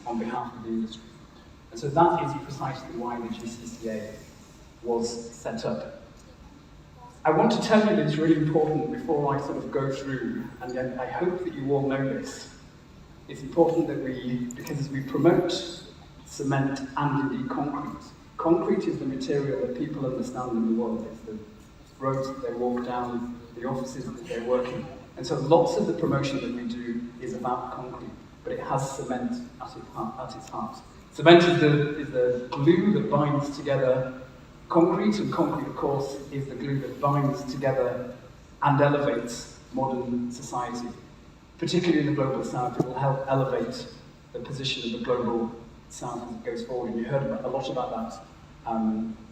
on behalf of the industry. And so that is precisely why the GCCA was set up. I want to tell you that it's really important before I sort of go through, and then I hope that you all know this. It's important that because as we promote cement and indeed concrete is the material that people understand in the world. It's the roads that they walk down, the offices that they're working. And so lots of the promotion that we do is about concrete, but it has cement at its heart. Cement is the glue that binds together concrete, and concrete, of course, is the glue that binds together and elevates modern society. Particularly in the global south, it will help elevate the position of the global south as it goes forward. And you heard a lot about that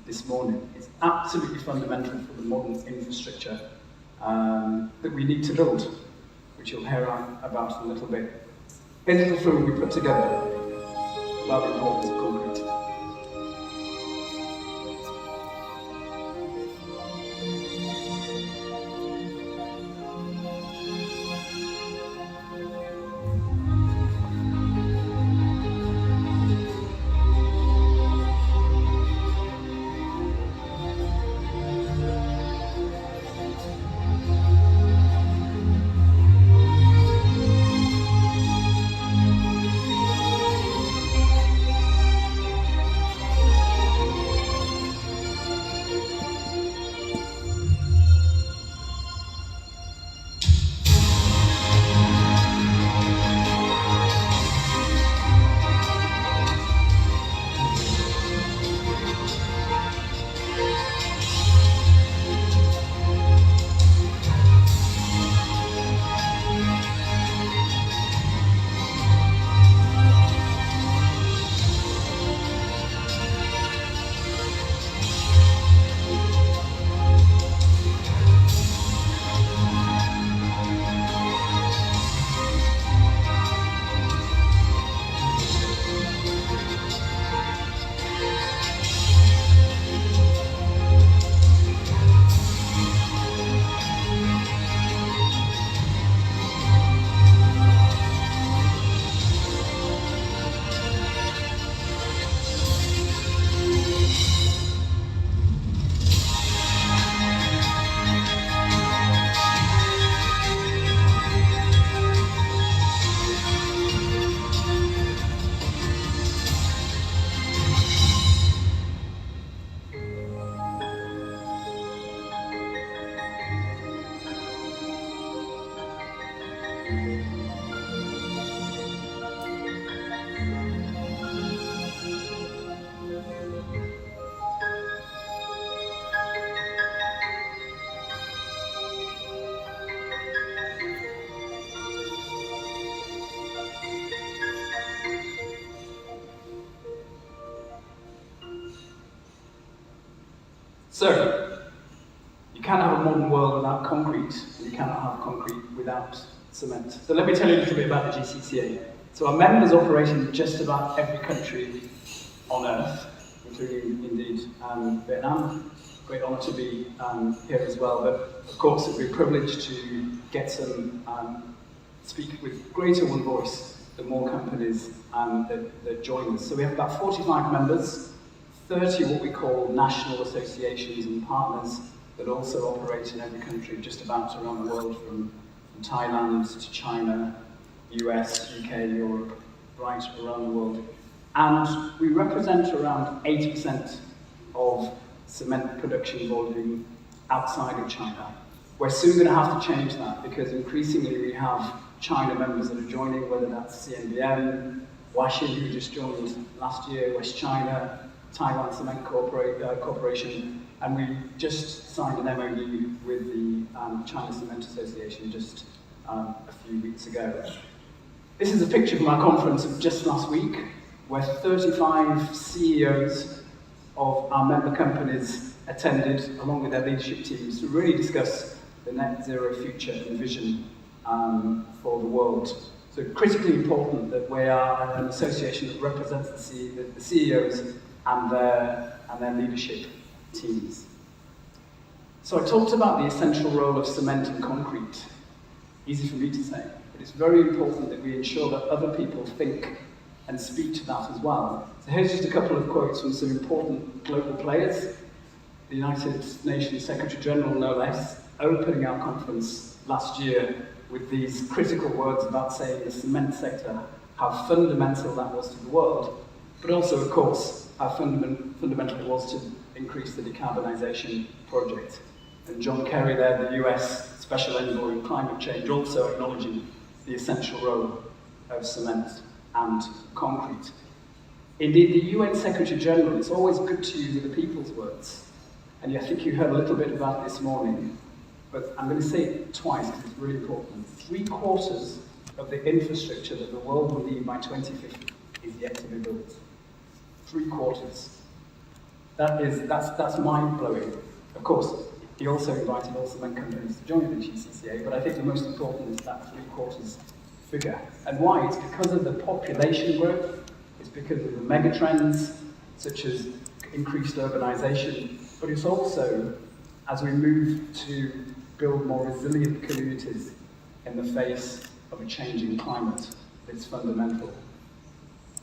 this morning. It's absolutely fundamental for the modern infrastructure that we need to build, which you'll hear about in a little bit. Here's the film we put together about the importance of concrete. So, you can't have a modern world without concrete, and you cannot have concrete without cement. So let me tell you a little bit about the GCCA. So our members operate in just about every country on earth, including indeed Vietnam. Great honour to be here as well, but of course we're privileged to get some, speak with greater one voice, the more companies that join us. So we have about 45 members, 30 what we call national associations and partners that also operate in every country just about around the world, from Thailand to China, US, UK, Europe, right around the world. And we represent around 80% of cement production volume outside of China. We're soon going to have to change that because increasingly we have China members that are joining, whether that's CNBM, Huaxin, who just joined last year, West China, Taiwan Cement Corporation, and we just signed an MOU with the China Cement Association just a few weeks ago. This is a picture from our conference of just last week, where 35 CEOs of our member companies attended, along with their leadership teams, to really discuss the net zero future and vision for the world. So critically important that we are an association that represents the CEOs and their leadership teams. So I talked about the essential role of cement and concrete. Easy for me to say, but it's very important that we ensure that other people think and speak to that as well. So here's just a couple of quotes from some important global players. The United Nations Secretary General, no less, opening our conference last year with these critical words about saying the cement sector, how fundamental that was to the world, but also, of course, how fundamental it was to increase the decarbonisation project. And John Kerry there, the US Special Envoy on Climate Change, also acknowledging the essential role of cement and concrete. Indeed, the UN Secretary General, it's always good to use the people's words. And I think you heard a little bit about it this morning, but I'm going to say it twice because it's really important. 3/4 of the infrastructure that the world will need by 2050 is yet to be built. 3/4. That's mind-blowing. Of course, he also invited all cement companies to join the GCCA, but I think the most important is that 3/4 figure. And why? It's because of the population growth, it's because of the megatrends, such as increased urbanization, but it's also as we move to build more resilient communities in the face of a changing climate. It's fundamental.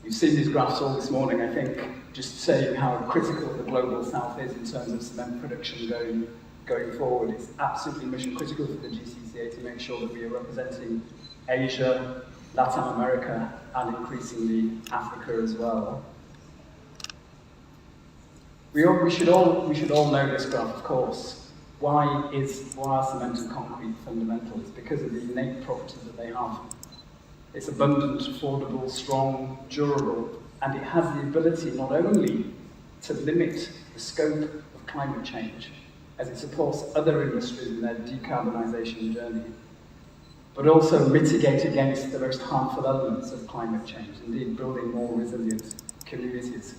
You've seen these graphs all this morning, I think, just saying how critical the global south is in terms of cement production going forward. It's absolutely mission critical for the GCCA to make sure that we are representing Asia, Latin America, and increasingly Africa as well. We should all know this graph, of course. Why are cement and concrete fundamental? It's because of the innate properties that they have. It's abundant, affordable, strong, durable, and it has the ability not only to limit the scope of climate change, as it supports other industries in their decarbonisation journey, but also mitigate against the most harmful elements of climate change, indeed building more resilient communities.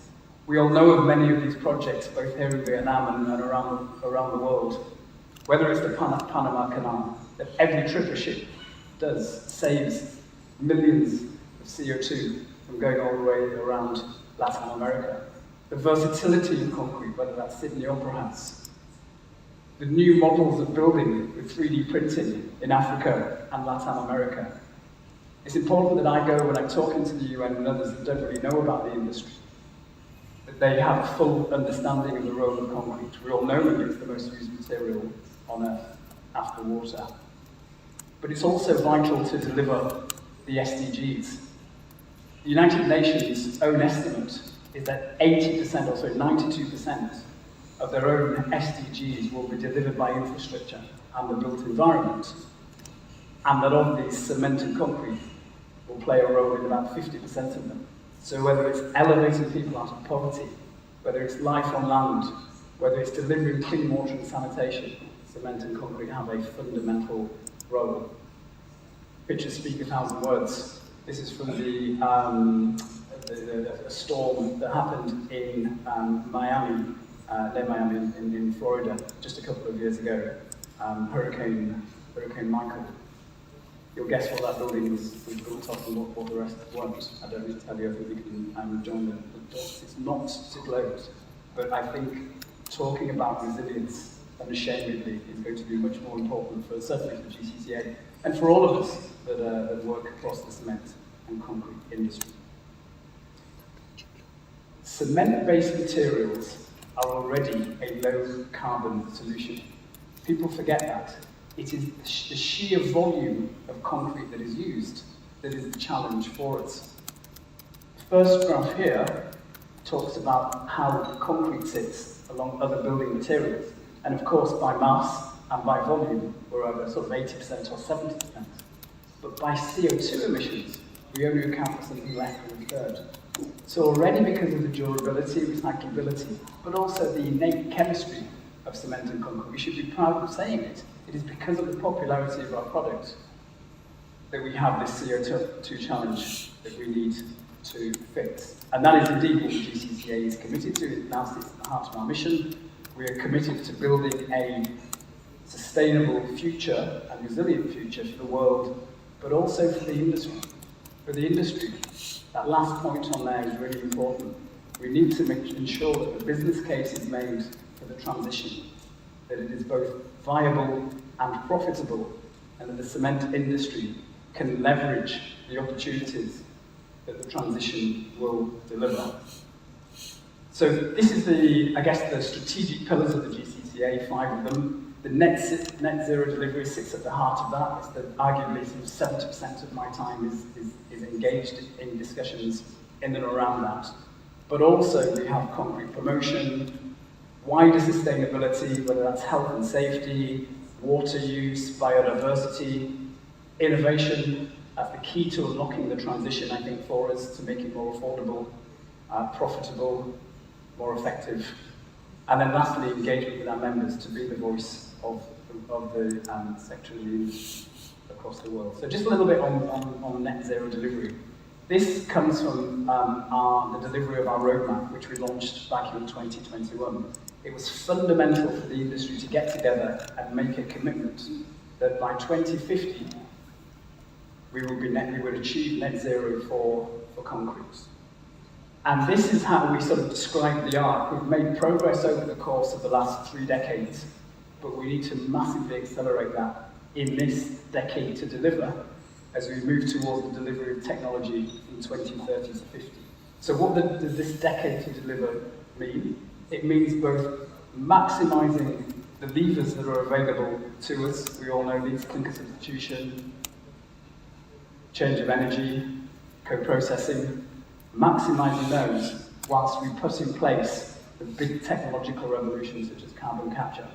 We all know of many of these projects, both here in Vietnam and around the world, whether it's the Panama Canal, that every trip a ship does saves millions of CO2 from going all the way around Latin America. The versatility of concrete, whether that's Sydney Opera House, the new models of building with 3D printing in Africa and Latin America. It's important that I go when I'm talking to the UN and others that don't really know about the industry, that they have a full understanding of the role of concrete. We all know that it's the most used material on Earth after water. But it's also vital to deliver the SDGs. The United Nations' own estimate is that 80%, or sorry, 92% of their own SDGs will be delivered by infrastructure and the built environment, and that of these, cement and concrete will play a role in about 50% of them. So whether it's elevating people out of poverty, whether it's life on land, whether it's delivering clean water and sanitation, cement and concrete have a fundamental role. Pictures speak 1,000 words. This is from a storm that happened in Miami, near Miami in Florida, just a couple of years ago. Hurricane Michael. You'll guess what that building was built off and what the rest weren't. I don't need to tell you, I think we can join the dots. It's not to gloat, but I think talking about resilience unashamedly is going to be much more important for certainly for the GCCA and for all of us that work across the cement and concrete industry. Cement-based materials are already a low-carbon solution. People forget that. It is the sheer volume of concrete that is used that is the challenge for us. The first graph here talks about how concrete sits along other building materials. And of course, by mass and by volume, we're over sort of 80% or 70%. But by CO2 emissions, we only account for something less than a third. So already because of the durability, recyclability, but also the innate chemistry of cement and concrete, we should be proud of saying it. It is because of the popularity of our product that we have this CO2 challenge that we need to fix. And that is indeed what the GCCA is committed to. It now sits at the heart of our mission. We are committed to building a sustainable future and resilient future for the world, but also for the industry. For the industry, that last point on there is really important. We need to ensure that the business case is made for the transition, that it is both viable and profitable, and that the cement industry can leverage the opportunities that the transition will deliver. So this is the, I guess, the strategic pillars of the GCCA, 5 of them. The net zero delivery sits at the heart of that. It's that arguably sort of 70% of my time is engaged in discussions in and around that. But also we have concrete promotion, wider sustainability, whether that's health and safety, water use, biodiversity, innovation. That's the key to unlocking the transition, I think, for us to make it more affordable, profitable, more effective. And then lastly, engagement with our members to be the voice of the sector leaders across the world. So just a little bit on net zero delivery. This comes from the delivery of our roadmap, which we launched back in 2021. It was fundamental for the industry to get together and make a commitment that by 2050, we would achieve net zero for concrete. And this is how we sort of describe the arc. We've made progress over the course of the last 3 decades, but we need to massively accelerate that in this decade to deliver as we move towards the delivery of technology from 2030 to 50. So what does this decade to deliver mean? It means both maximising the levers that are available to us. We all know these: clinker substitution, change of energy, co-processing, maximising those whilst we put in place the big technological revolutions such as carbon capture.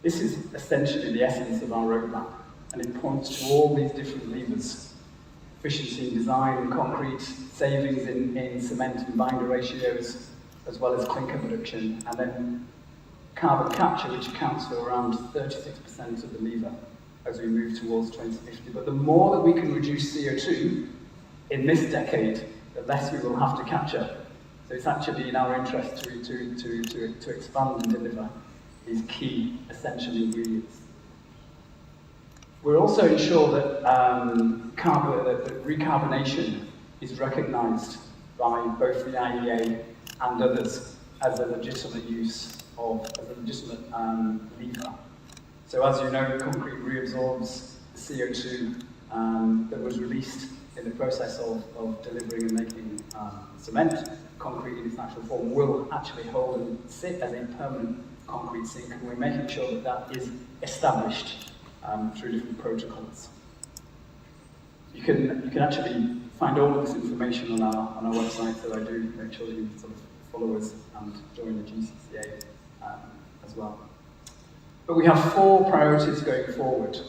This is essentially the essence of our roadmap, and it points to all these different levers: efficiency in design and concrete, savings in cement and binder ratios, as well as clinker production, and then carbon capture, which accounts for around 36% of the lever as we move towards 2050. But the more that we can reduce CO2 in this decade, the less we will have to capture. So it's actually in our interest to expand and deliver these key essential ingredients. We'll also ensure that, that recarbonation is recognised by both the IEA and others as a legitimate lever. So as you know, concrete reabsorbs the CO2 that was released in the process of delivering and making cement. Concrete in its natural form will actually hold and sit as a permanent concrete sink, and we're making sure that that is established through different protocols. You can actually find all of this information on our website, so I do make sure that you sort of follow us and join the GCCA as well. But we have 4 priorities going forward.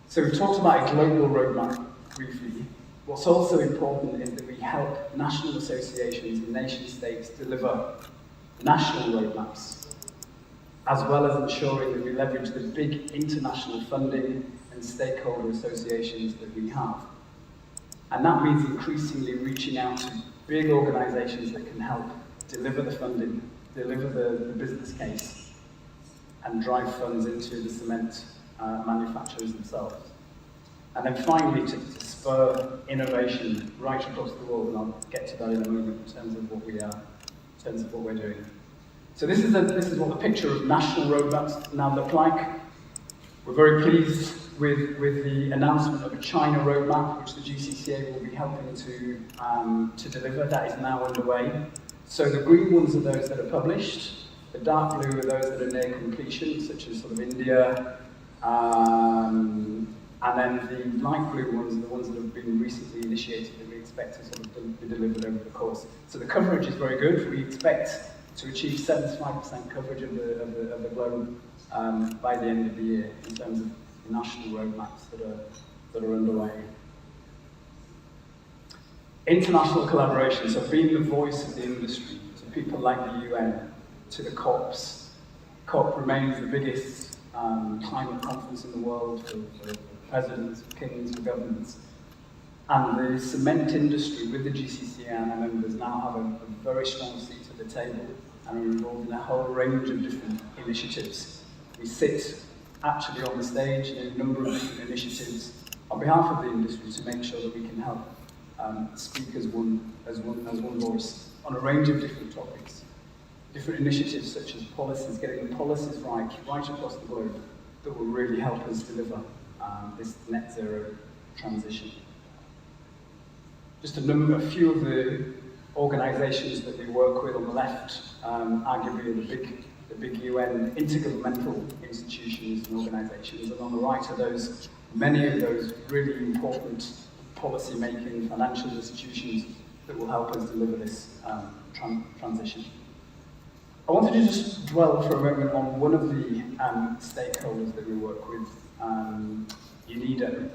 So we've talked about a global roadmap briefly. What's also important is that we help national associations and nation states deliver national roadmaps, as well as ensuring that we leverage the big international funding and stakeholder associations that we have. And that means increasingly reaching out to big organisations that can help deliver the funding, deliver the business case, and drive funds into the cement manufacturers themselves. And then finally, to spur innovation right across the world, and I'll get to that in a moment in terms of what we're doing. So this is what the picture of national roadmaps now look like. We're very pleased with the announcement of a China roadmap, which the GCCA will be helping to deliver. That is now underway. So the green ones are those that are published. The dark blue are those that are near completion, such as sort of India, and then the light blue ones are the ones that have been recently initiated that we expect to sort of be delivered over the course. So the coverage is very good. We expect to achieve 75% coverage of the globe by the end of the year in terms of national roadmaps that are underway. International collaboration, so being the voice of the industry to people like the UN, to the COPs. COP remains the biggest climate conference in the world for presidents, for kings, for governments. And the cement industry with the GCCA and our members now have a very strong seat at the table and are involved in a whole range of different initiatives. We sit actually on the stage in a number of different initiatives on behalf of the industry to make sure that we can help speak as one voice on a range of different topics. Different initiatives such as policies, getting the policies right across the globe that will really help us deliver this net zero transition. Just a few of the organisations that we work with on the left, arguably the big UN intergovernmental institutions and organisations, and on the right are many of those really important policy-making financial institutions that will help us deliver this transition. I wanted to just dwell for a moment on one of the stakeholders that we work with, UNIDO.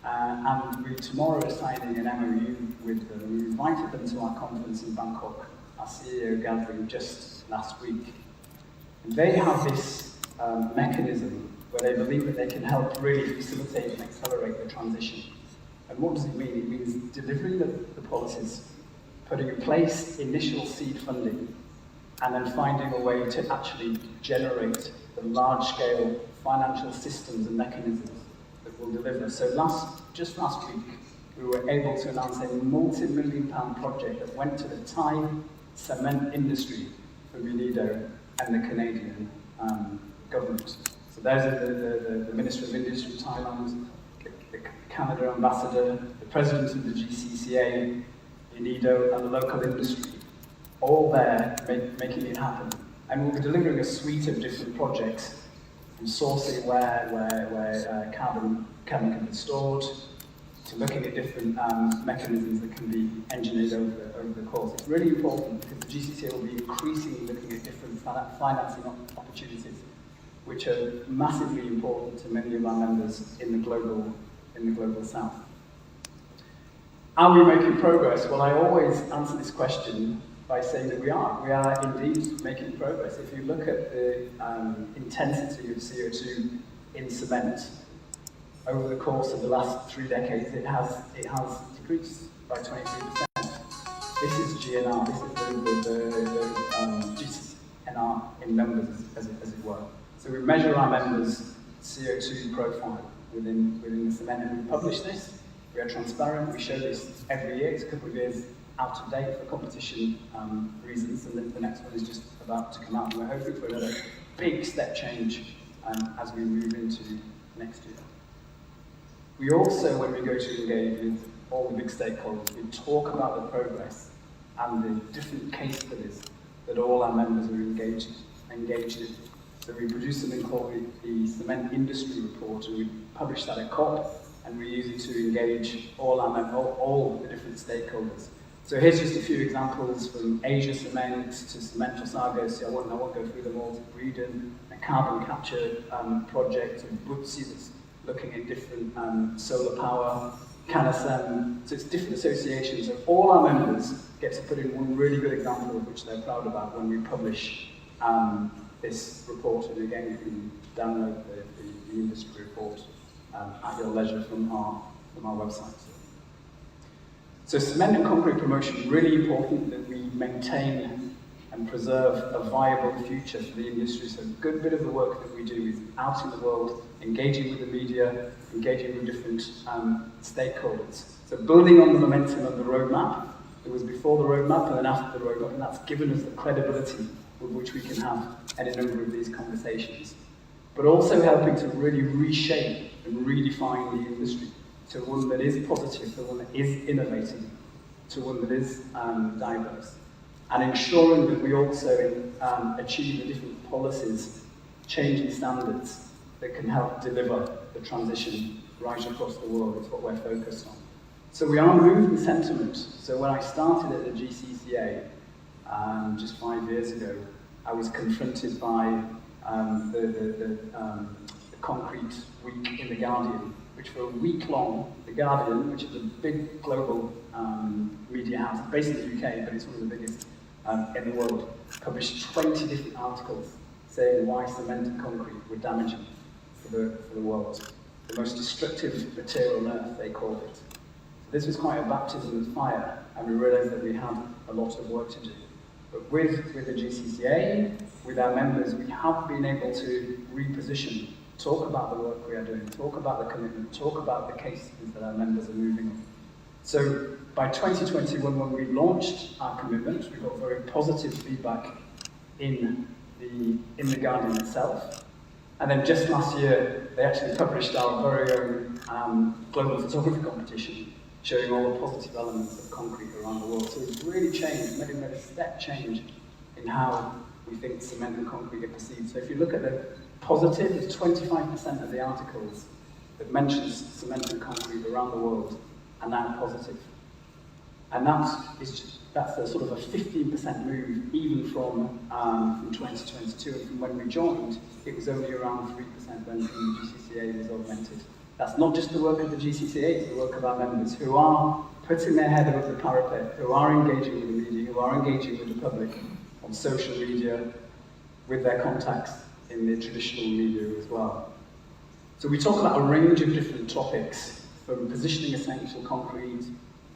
And we tomorrow are signing an MOU with them. We invited them to our conference in Bangkok, our CEO gathering just last week. And they have this mechanism where they believe that they can help really facilitate and accelerate the transition. And what does it mean? It means delivering the policies, putting in place initial seed funding, and then finding a way to actually generate the large-scale financial systems and mechanisms that will deliver. So just last week, we were able to announce a multi-million-pound project that went to the Thai cement industry from UNIDO and the Canadian government. So there's the Minister of Industry from Thailand, the Canada ambassador, the president of the GCCA, UNIDO, and the local industry, all there making it happen. And we'll be delivering a suite of different projects, from sourcing where carbon can be stored, to looking at different mechanisms that can be engineered over the course. It's really important because the GCCA will be increasingly looking at different financing opportunities, which are massively important to many of our members in the global south. Are we making progress? Well, I always answer this question by saying that we are indeed making progress. If you look at the intensity of CO2 in cement, over the course of the last 3 decades, it has decreased by 23%. This is GNR, this is the GNR in members, as it were. So we measure our members' CO2 profile within the cement, and we publish this. We are transparent, we show this every year. It's a couple of years out of date for competition reasons, and then the next one is just about to come out, and we're hoping for another big step change as we move into next year. We also, when we go to engage with all the big stakeholders, we talk about the progress and the different case studies that all our members are engaged in. So we produce something called the Cement Industry Report, and we publish that at COP, and we use it to engage all the different stakeholders. So here's just a few examples from Asia Cement to Cementos Argos. I won't go through them all. Breeden, a carbon capture project, and Butsi that's looking at different solar power, CANASEM. So it's different associations, and all our members get to put in one really good example of which they're proud about when we publish this report. And again, you can download the industry report at your leisure from our website. So cement and concrete promotion, really important that we maintain and preserve a viable future for the industry. So a good bit of the work that we do is out in the world, engaging with the media, engaging with different stakeholders. So building on the momentum of the roadmap, it was before the roadmap and then after the roadmap, and that's given us the credibility with which we can have any number of these conversations. But also helping to really reshape and redefine the industry to one that is positive, to one that is innovative, to one that is diverse. And ensuring that we also achieve the different policies, changing standards that can help deliver the transition right across the world is what we're focused on. So we are moving sentiment. So when I started at the GCCA just 5 years ago, I was confronted by the Concrete Week in The Guardian, which for a week long, The Guardian, which is a big global media house, based in the UK, but it's one of the biggest in the world, published 20 different articles saying why cement and concrete were damaging for the world. The most destructive material on earth, they called it. So this was quite a baptism of fire, and we realised that we had a lot of work to do. But with the GCCA, with our members, we have been able to reposition, talk about the work we are doing, talk about the commitment, talk about the cases that our members are moving on. So by 2021, when we launched our commitment, we got very positive feedback in the Guardian itself. And then just last year, they actually published our very own global photography competition, showing all the positive elements of concrete around the world. So it's really changed, made a step change in how we think cement and concrete are perceived. So if you look at the positive, there's 25% of the articles that mentions cement and concrete around the world are now positive. And that's a sort of a 15% move, even from 2022. And from when we joined, it was only around 3% when the GCCA was augmented. That's not just the work of the GCCA, it's the work of our members who are putting their head above the parapet, who are engaging with the media, who are engaging with the public on social media, with their contacts in the traditional media as well. So we talk about a range of different topics, from positioning essential concrete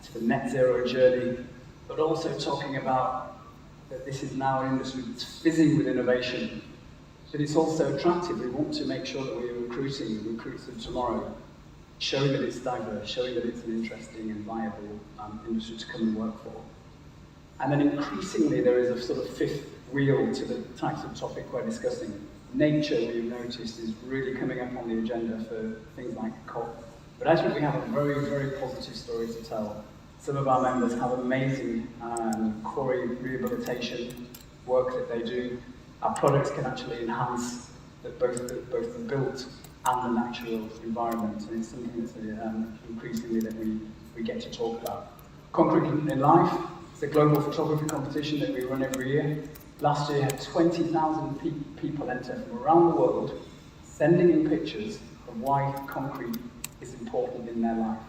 to the net zero journey, but also talking about that this is now an industry that's fizzing with innovation, but it's also attractive. We want to make sure that we are recruiting recruits of tomorrow, showing that it's diverse, showing that it's an interesting and viable industry to come and work for. And then increasingly there is a sort of fifth wheel to the types of topic we're discussing. Nature, we've noticed, is really coming up on the agenda for things like COP. But actually we have a very, very positive story to tell. Some of our members have amazing quarry rehabilitation work that they do. Our products can actually enhance both the built and the natural environment, and it's something that's increasingly that we get to talk about. Concrete in Life, it's a global photography competition that we run every year. Last year, had 20,000 people enter from around the world, sending in pictures of why concrete is important in their life.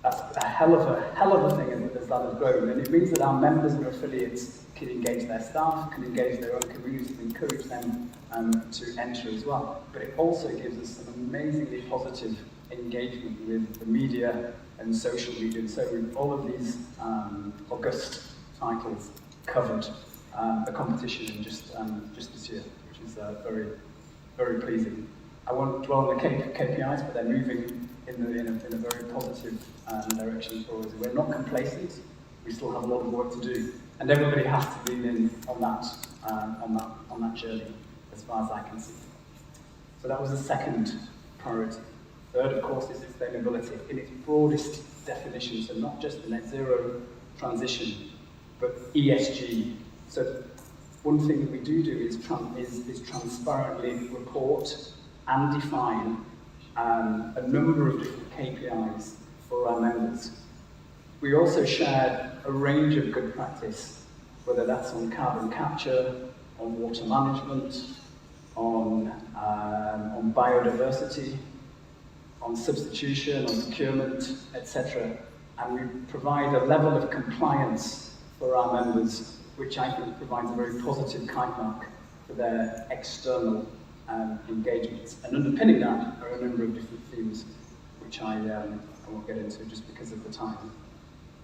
That's a hell of a thing as that has grown, and it means that our members and affiliates can engage their staff, can engage their own communities, and encourage them to enter as well. But it also gives us some amazingly positive engagement with the media and social media. And so with all of these august titles covered the competition in just this year, which is very, very pleasing. I won't dwell on the KPIs, but they're moving in a very positive direction for us. We're not complacent. We still have a lot of work to do, and everybody has to lean in on that journey, as far as I can see. So that was the second priority. Third, of course, is sustainability in its broadest definition. So not just the net zero transition, but ESG. So one thing that we do is transparently report and define a number of different KPIs for our members. We also shared a range of good practice, whether that's on carbon capture, on water management, on biodiversity, on substitution, on procurement, etc. And we provide a level of compliance for our members, which I think provides a very positive kite mark for their external engagements. And underpinning that are a number of different themes, which I won't get into just because of the time.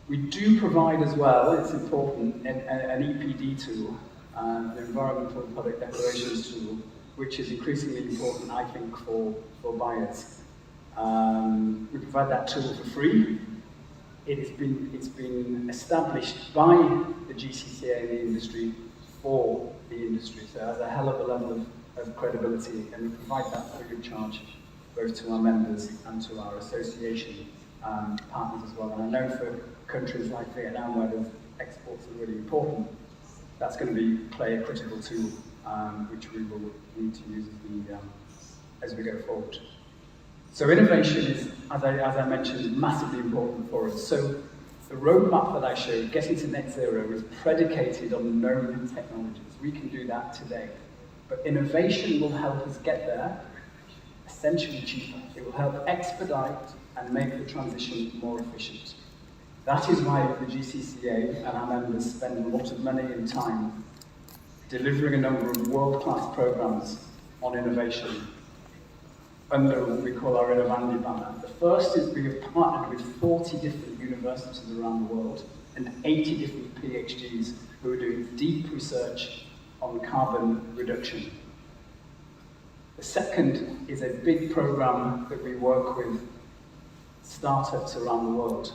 We do provide as well, it's important, an EPD tool, an Environmental Product Declarations tool, which is increasingly important, I think, for buyers. We provide that tool for free. It's been established by the GCCA in the industry for the industry, so it has a hell of a level of credibility, and we provide that free of charge both to our members and to our association partners as well. And I know for countries like Vietnam, where the exports are really important, that's going to play a critical tool, which we will need to use as we go forward. So innovation is, as I mentioned, massively important for us. So the roadmap that I showed, getting to net zero, is predicated on known technologies. We can do that today. But innovation will help us get there, essentially cheaper. It will help expedite and make the transition more efficient. That is why the GCCA and our members spend a lot of money and time delivering a number of world-class programs on innovation under what we call our Innovandi banner. The first is we have partnered with 40 different universities around the world and 80 different PhDs who are doing deep research on carbon reduction. The second is a big program that we work with startups around the world.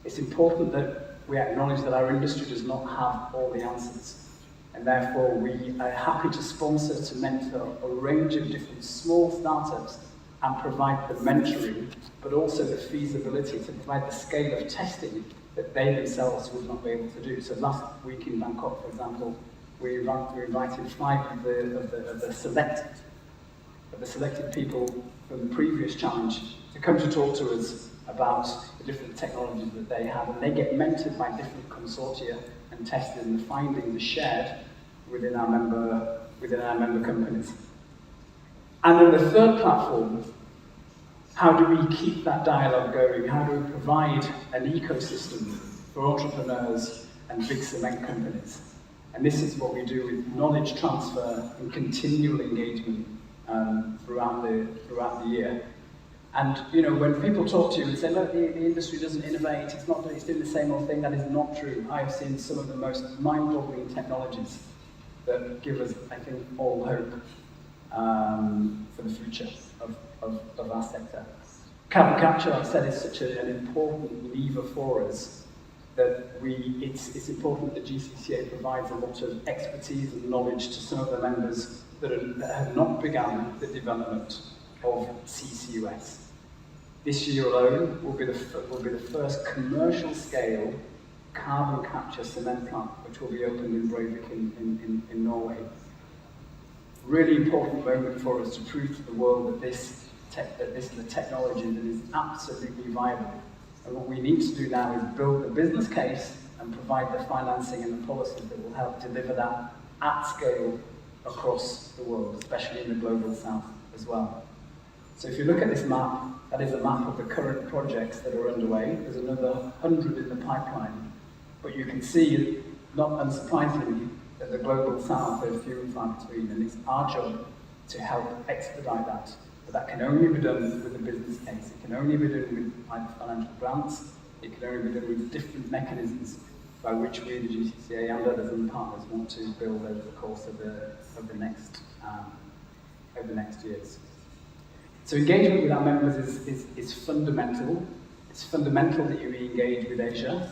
It's important that we acknowledge that our industry does not have all the answers. and therefore we are happy to sponsor, to mentor a range of different small startups and provide the mentoring, but also the feasibility to provide the scale of testing that they themselves would not be able to do. So last week in Bangkok, for example, we invited 5 of the selected people from the previous challenge to come to talk to us about the different technologies that they have, and they get mentored by different consortia and tested, and the findings are shared within our member companies. And then the third platform, how do we keep that dialogue going? How do we provide an ecosystem for entrepreneurs and big cement companies? And this is what we do with knowledge transfer and continual engagement throughout the year. And you know, when people talk to you and say, look, the industry doesn't innovate, it's doing the same old thing, that is not true. I have seen some of the most mind-boggling technologies that give us, I think, all hope for the future of our sector. Carbon capture, I've said, is such an important lever for us that it's important that GCCA provides a lot of expertise and knowledge to some of the members that have not begun the development of CCUS. This year alone will be the first commercial scale carbon capture cement plant, which will be opened in Breivik in Norway. Really important moment for us to prove to the world that this is a technology that is absolutely viable. And what we need to do now is build the business case and provide the financing and the policies that will help deliver that at scale across the world, especially in the global south as well. So if you look at this map, that is a map of the current projects that are underway. There's another 100 in the pipeline. But you can see, not unsurprisingly, that the global south is few and far between, and it's our job to help expedite that. But that can only be done with a business case. It can only be done with financial grants. It can only be done with different mechanisms by which we, the GCCA, and others and partners want to build over the course of the next years. So engagement with our members is fundamental. It's fundamental that you engage with Asia.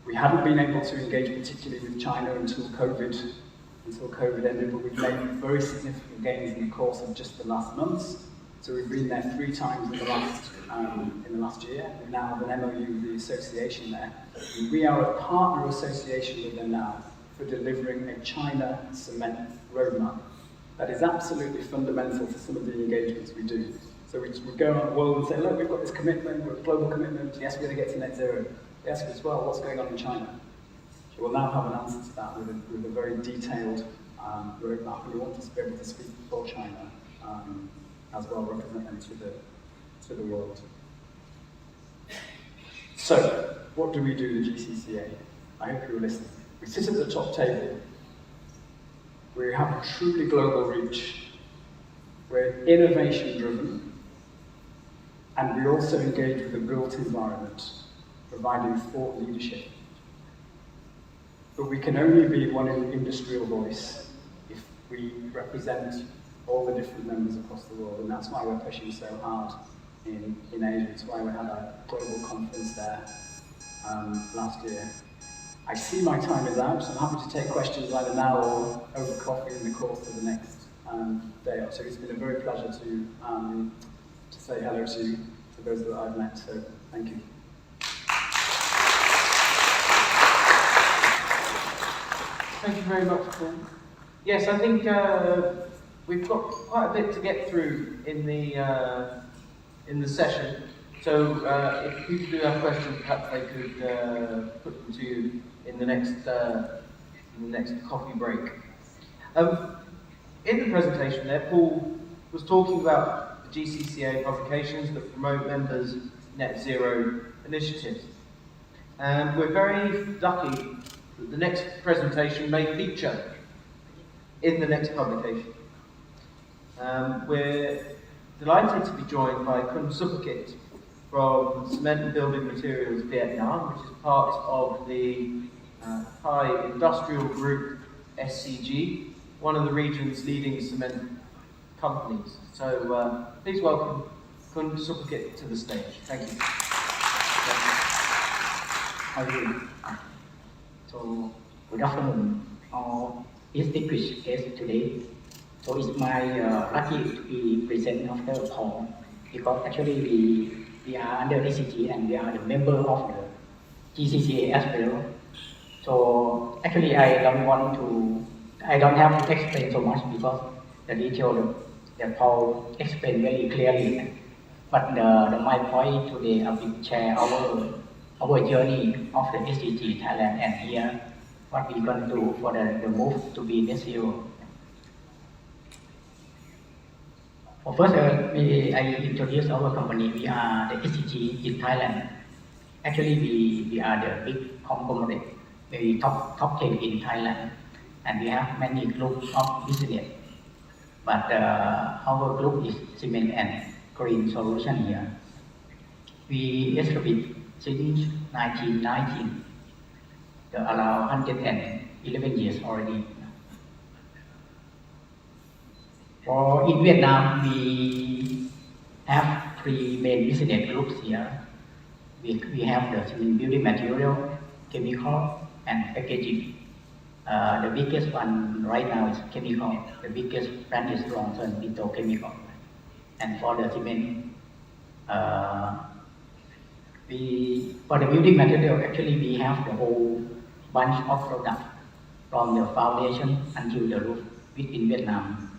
We hadn't been able to engage particularly with China until COVID ended, but we've made very significant gains in the course of just the last months. So we've been there 3 times in the last year. We now have an MOU with the association there. And we are a partner association with them now for delivering a China cement roadmap. That is absolutely fundamental to some of the engagements we do. So we go around the world and say, look, we've got this commitment, we're a global commitment, yes, we're going to get to net zero. They ask us, well, what's going on in China? So we'll now have an answer to that with a very detailed roadmap, and we want to be able to speak for China as well, represent them to the world. So, what do we do, the GCCA? I hope you were listening. We sit at the top table. We have a truly global reach. We're innovation driven, and we also engage with the built environment, providing thought leadership. But we can only be one industrial voice if we represent all the different members across the world, and that's why we're pushing so hard in Asia. It's why we had a global conference there last year. I see my time is out, so I'm happy to take questions either now or over coffee in the course of the next day or two. It's been a very pleasure to say hello to those that I've met, so thank you. Thank you very much, Paul. Yes, I think we've got quite a bit to get through in the session. So if people do have questions, perhaps they could put them to you in the next coffee break. In the presentation there, Paul was talking about the GCCA publications that promote members' net zero initiatives. And we're very lucky that the next presentation may feature in the next publication. We're delighted to be joined by Supakit from Cement and Building Materials Vietnam, which is part of the Thai industrial group SCG, one of the region's leading cement companies. So please welcome Supakit to the stage. Thank you. How are you? So, good afternoon. all distinguished guests today. So it's my lucky to be present after Paul, because actually we are under DCG and we are the member of the GCCA as well. So actually I don't have to explain so much because the detail that Paul explained very clearly. But my point today I will share our journey of the SDG Thailand and here what we're going to do for the move to be net zero. Well, first, I introduce our company. We are the SDG in Thailand. Actually, we are the big conglomerate, maybe top 10 in Thailand, and we have many groups of business. But our group is cement and green solution here. We established since 1919, around 111 years already. For in Vietnam, we have three main business groups here. We have the cement building material, chemical, and packaging. The biggest one right now is chemical. The biggest brand is Long-Term Chemical. And for the cement, for the building material, actually we have the whole bunch of products from the foundation until the roof within Vietnam.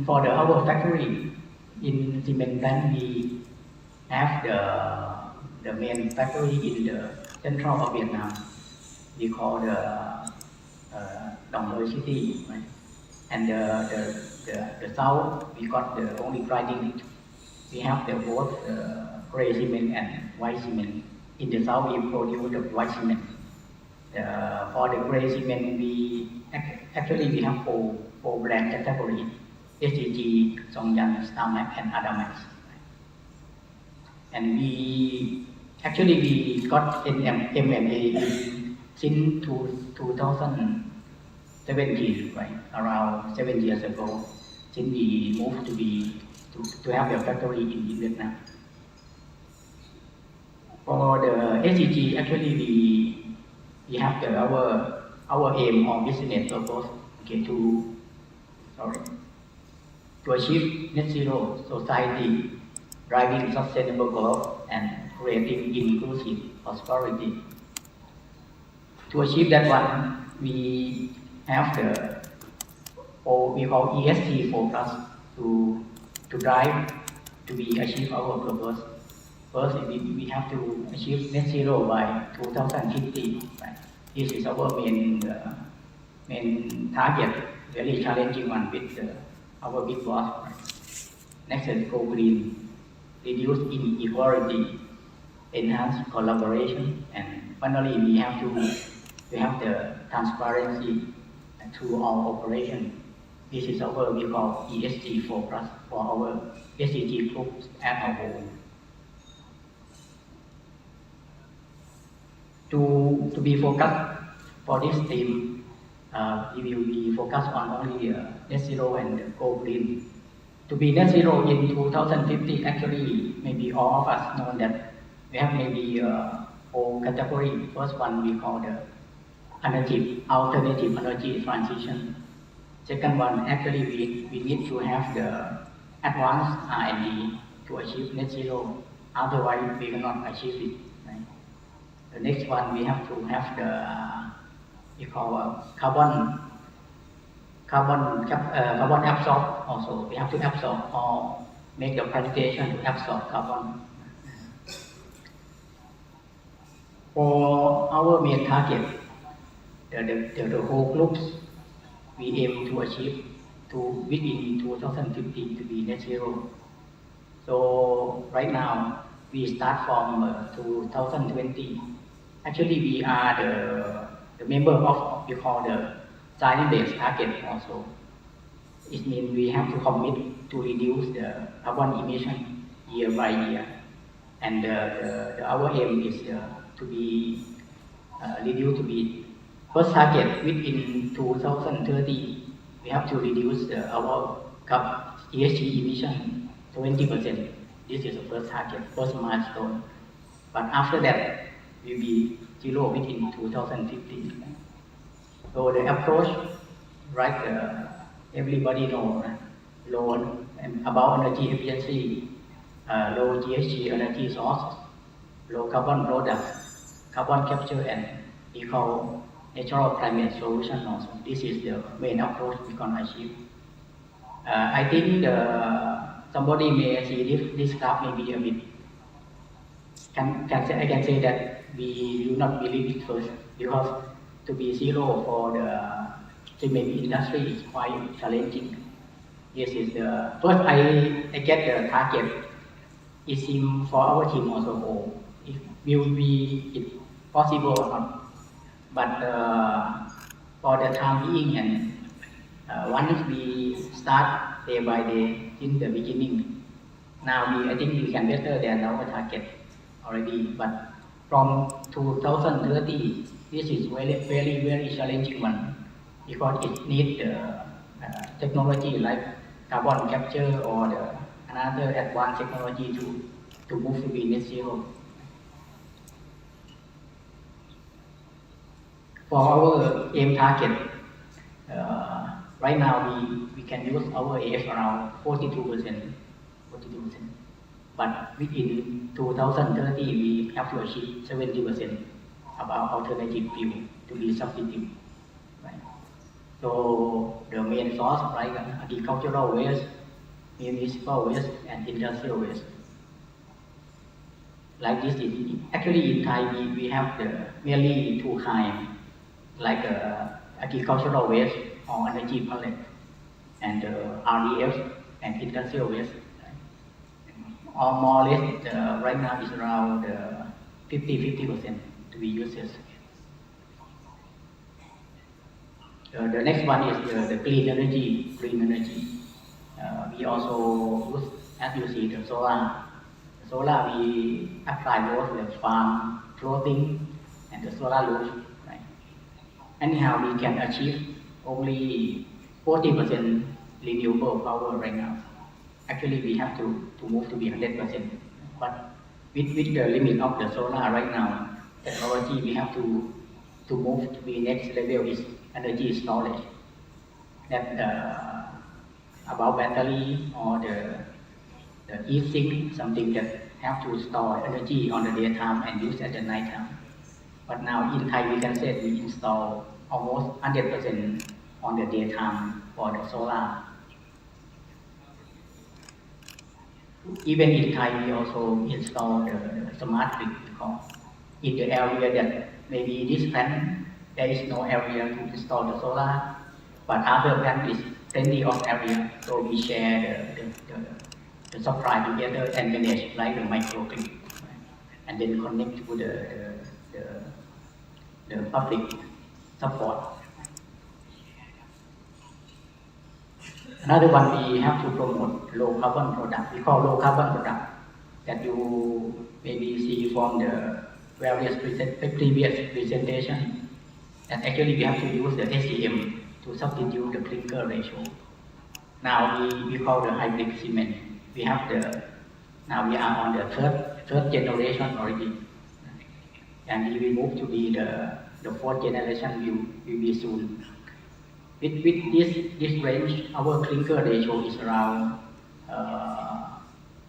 For our factory in cement plant, we have the main factory in the central of Vietnam. We call the Dong Hoi City, right? And the south, we got the only grinding. We have the both gray cement and white cement. In the south, we produce the white cement. For the gray cement, we have four brand categories: SCG, Songyan, Starmax, and Adamax. And we got MMA since 2017, right? Around 7 years ago, since we moved to have a factory in Vietnam. For the SCG, actually we have our aim or business purpose, okay, to achieve net zero society, driving sustainable growth and creating inclusive prosperity. To achieve that one, we have we call ESG focus to drive to achieve our purpose. First, we have to achieve net zero by 2050. Right? This is our main target, very challenging one with our big boss. Right? Next is go green, reduce inequality, enhance collaboration, and finally we have the transparency through our operation. This is we call ESG focus for our SDG groups as a whole. To be focused for this theme, we will be focused on only net zero and go green. To be net zero in 2050, actually, maybe all of us know that we have maybe 4 categories. First one we call the alternative energy transition. Second one, actually, we need to have the advanced R&D to achieve net zero. Otherwise, we cannot achieve it. Right? The next one, we have to have we call carbon absorb also. We have to absorb or make the plantation to absorb carbon. For our main target, the whole groups, we aim to achieve within 2050 to be net zero. So right now, we start from 2020. Actually, we are the member of we call the science-based target also. It means we have to commit to reduce the carbon emission year by year, and our aim is to be reduced to be first target within 2030. We have to reduce our ESG emission 20%. This is the first target, first milestone. But after that, will be zero within 2050. So the approach, right? Everybody knows low about energy efficiency, low GHG energy source, low carbon product, carbon capture, and eco natural climate solution. Also, this is the main approach we can achieve. I think somebody may see this graph may be a bit. I can say that we do not believe it first, because to be zero for the cement industry is quite challenging. This is the first I get the target. It seems for our team also, it will be it possible or not. But for the time being, and once we start day by day in the beginning, now I think we can better than our target already. But from 2030, this is very challenging one, because it needs technology like carbon capture or another advanced technology to move to be net zero. For our aim target, right now we can use our AF around 42%. But within 2030, we have to achieve 70% about alternative fuel to be substituted. Right? So the main source, like agricultural waste, municipal waste, and industrial waste. Like this is actually in Thai we have merely two kinds, like agricultural waste or energy pellet, and RDF and industrial waste. Or more or less, right now is around 50% to be used. The next one is the clean energy. We also use, as you see, the solar. The solar we apply both the farm floating and the solar roof. Right? Anyhow, we can achieve only 40% renewable power right now. Actually, we have to move to be 100%. But with the limit of the solar right now, technology we have to move to be next level is energy storage. That about battery or the e-sink, something that have to store energy on the daytime and use at the night time. But now in Thai we can say we install almost 100% on the daytime for the solar. Even in Thai, we also install the smart grid, because in the area that maybe this plant, there is no area to install the solar, but other plant is plenty of area, so we share the supply together and manage like the microgrid, and then connect to the public support. Another one, we have to promote low carbon product. We call low carbon product that you maybe see from the various previous presentation. And actually, we have to use the SCM to substitute the clinker ratio. Now we call the hybrid cement. We have now we are on the third generation already, and we will move to be the fourth generation will be soon. With this range, our clinker ratio is around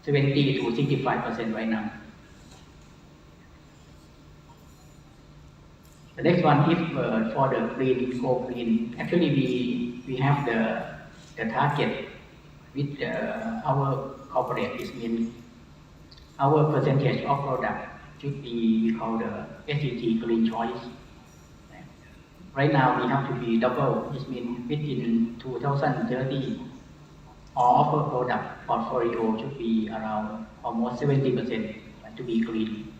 70 to 65% right now. The next one, if for the green, actually we have the target with our corporate. It means our percentage of product should be, we call the SDG green choice. Right now we have to be double. It means within 2030, all of our product portfolio should be around almost 70% to be green.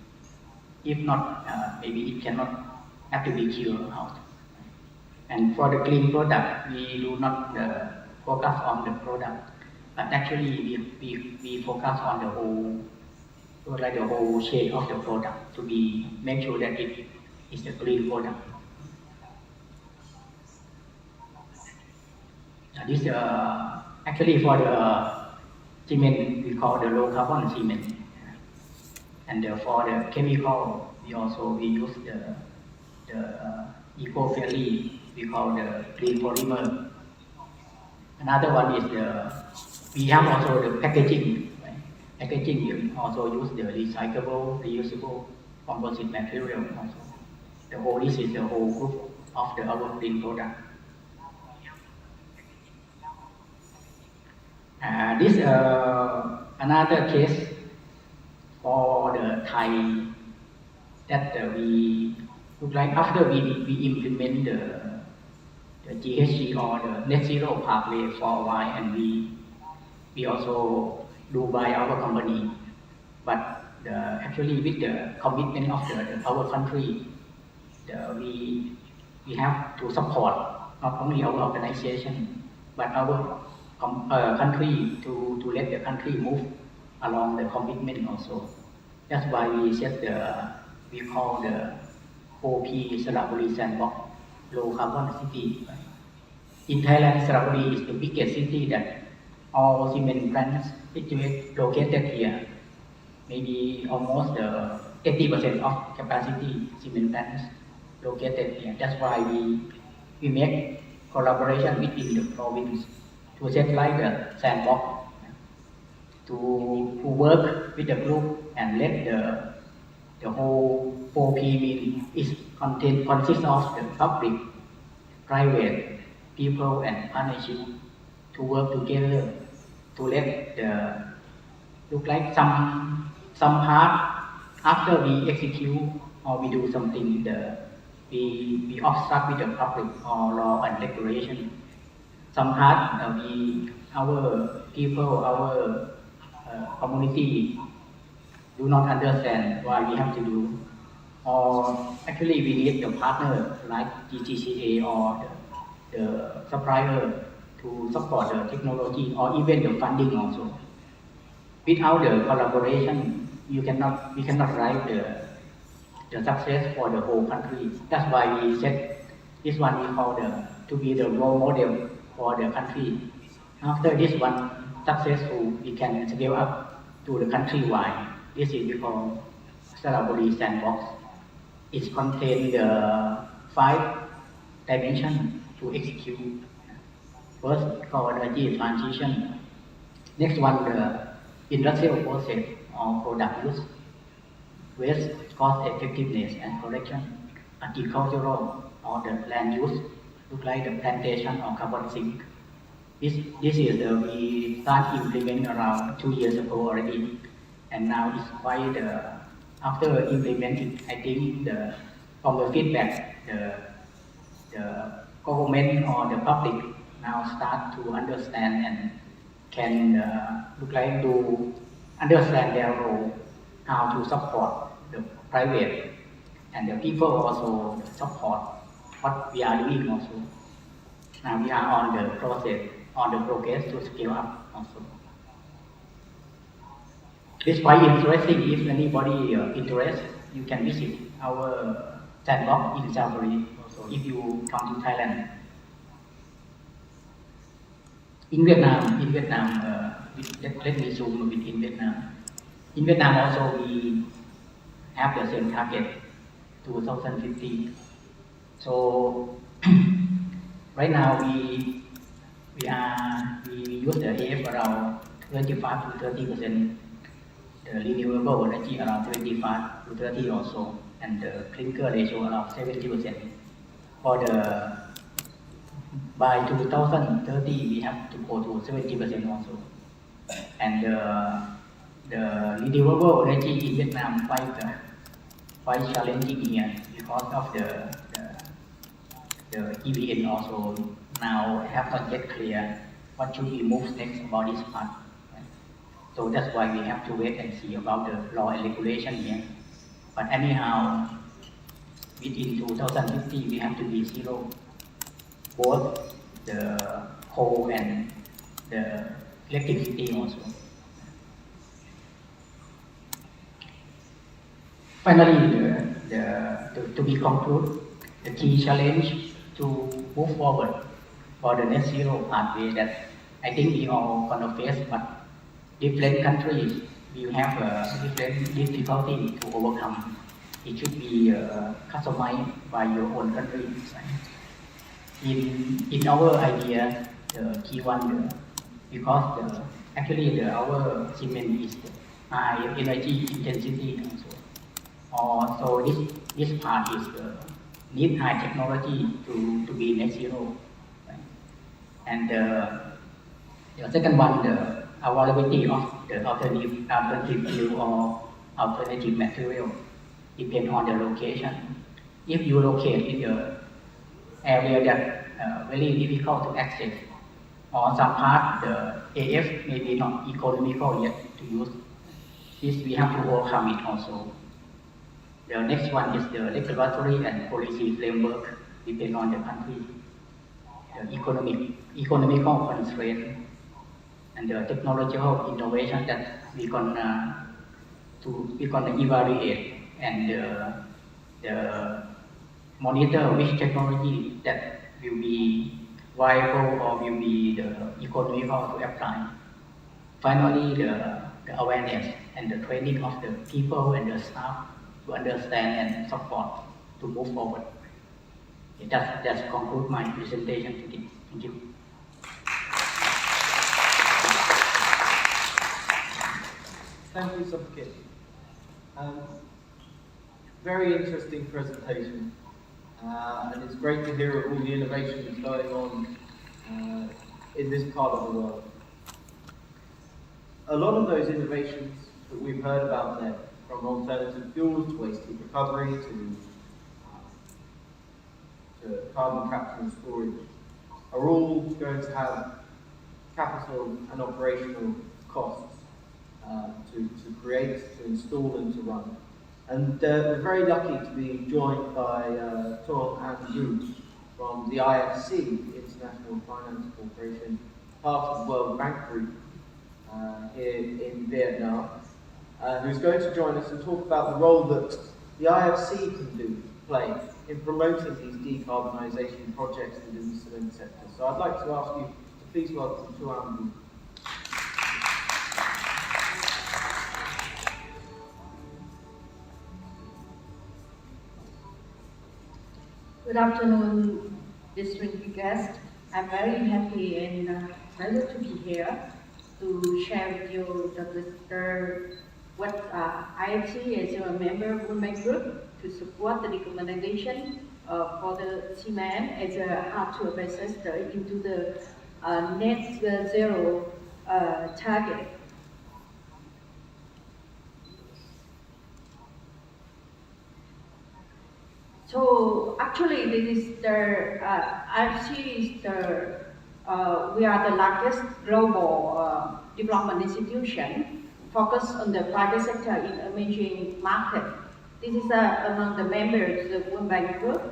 If not, maybe it cannot have to be killed out. And for the clean product, we do not focus on the product, but actually we focus on the whole chain of the product to make sure that it is a clean product. This actually for the cement we call the low carbon cement, and for the chemical we use the eco-friendly, we call the green polymer. Another one is we have also the packaging. Right? Packaging, we also use the recyclable, reusable composite material. Also, this is the whole group of our green product. This another case for the Thai that we look like after we implement the GHG or the net zero pathway for a while, and we also do by our company, but actually with the commitment of our country, we have to support not only our organization but our country to let the country move along the commitment also. That's why we set we call the 4P Saraburi Sandbox, low carbon city. In Thailand, Saraburi is the biggest city that all cement plants located here. Maybe almost 80% of capacity cement plants located here. That's why we make collaboration within the province to set like the sandbox to work with the group and let the whole 4P mean consists of the public, private, people and partnership to work together to let look like some part after we execute or we do something we obstruct with the public or law and regulation. Some part our people, our community do not understand why we have to do, or actually we need the partner like GTCA or the supplier to support the technology or even the funding also. Without the collaboration, we cannot drive the success for the whole country. That's why we set this one we call to be the role model for the country. After this one successful, we can scale up to the countrywide. This is we call Saraburi Sandbox. It contains the 5 dimensions to execute. First, called energy transition. Next one, the industrial process or product use. Waste, cost effectiveness and correction. Agricultural or the land use, look like the plantation or carbon sink. This is we start implement around 2 years ago already, and now it's quite after implementing, I think from the feedback, the government or the public now start to understand and can look like to understand their role, how to support the private and the people also support what we are doing also. Now we are on the process, on the progress to scale up also. It's quite interesting. If anybody interested, you can visit our sandbox in Saraburi also if you come to Thailand. In Vietnam, let me zoom a bit in Vietnam. In Vietnam also we have the same target, 2050. So right now we use the AF around 25 to 30%, the renewable energy around 25 to 30 also, and the clinker ratio around 70%. For by 2030 we have to go to 70% also, and the renewable energy in Vietnam quite challenging here because of the EVN also now have not yet clear what should be moved next about this part. So that's why we have to wait and see about the law and regulation here. But anyhow, within 2050 we have to be zero, both the coal and the electricity also. Finally, to be concluded, the key challenge to move forward for the net zero pathway that I think we all gonna face, but different countries will have a different difficulty to overcome. it should be customized by your own country. In our idea, the key one, because actually our cement is high energy intensity also. So this part is need high technology to be net zero. Right? And the second one, the availability of the alternative fuel or alternative material depend on the location. If you locate in the area that very difficult to access, or some part the AF may be not economical yet to use, this we have to overcome it also. The next one is the regulatory and policy framework depend on the country, the economical constraint, and the technological innovation that we're gonna evaluate and the monitor which technology that will be viable or will be the economical to apply. Finally, the awareness and the training of the people and the staff to understand and support to move forward. Okay, that's conclude my presentation today. Thank you. Thank you, Supakit. Very interesting presentation, and it's great to hear all the innovations going on in this part of the world. A lot of those innovations that we've heard about there, from alternative fuels to waste heat recovery to carbon capture and storage, are all going to have capital and operational costs to create, to install and to run. And we're very lucky to be joined by Tong and Wu from the IFC, International Finance Corporation, part of the World Bank Group here in Vietnam, who's going to join us and talk about the role that the IFC can play in promoting these decarbonisation projects within the cement sector. So I'd like to ask you to please welcome Tong and Wu. Good afternoon, distinguished guests. I'm very happy and pleasure to be here to share with you what IFC as a member of the World Group to support the decarbonization for the cement as a hard-to-abate sector into the net zero target. So actually, this is the IFC is we are the largest global development institution focused on the private sector in emerging market. This is among the members of the World Bank Group.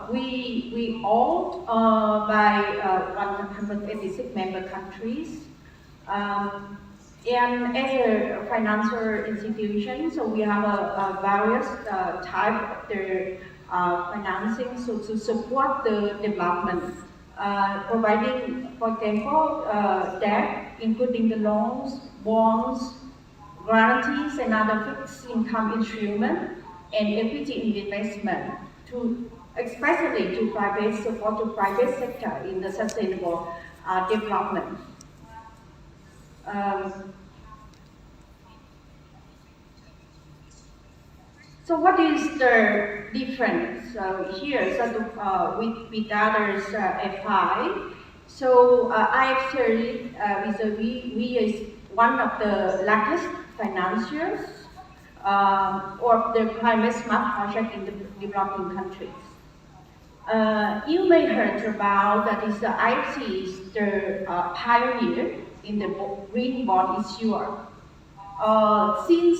We all by 186 member countries. And as a financial institution, so we have a various type of the financing, so to support the development, providing, for example, debt, including the loans, bonds, guarantees, and other fixed income instruments, and equity investment, especially to support the private sector in the sustainable development. So what is the difference here? With others F5. So IFC we is one of the largest financiers or the climate smart project in the developing countries. You may heard about that is the IFC is the pioneer in the green bond issuer. Since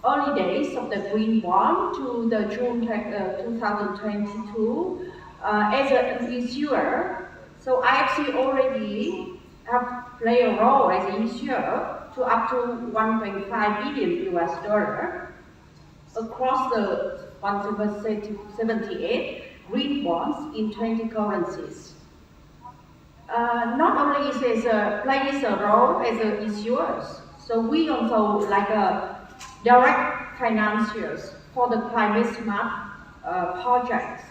early days of the green bond to the June 2022, as an issuer, so IFC already have played a role as an issuer to up to $1.5 billion across the 178 green bonds in 20 currencies. Not only plays a role as an issuer, so we also like direct financiers for the climate smart projects.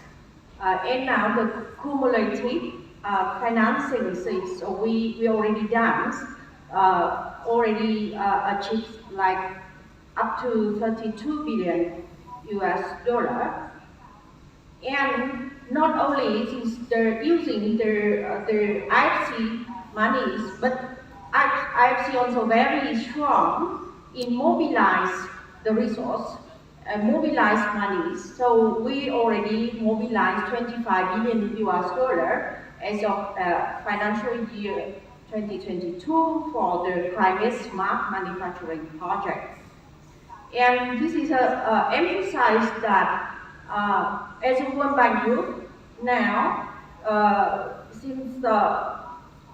And now the cumulative financing is we already done, already achieved like up to 32 billion US dollar. And not only they're using their IFC monies, but IFC also very strong in mobilize the resource, mobilize monies. So we already mobilized 25 billion US dollar as of financial year 2022 for the climate smart manufacturing project. And this is emphasize that as a World Bank Group now, since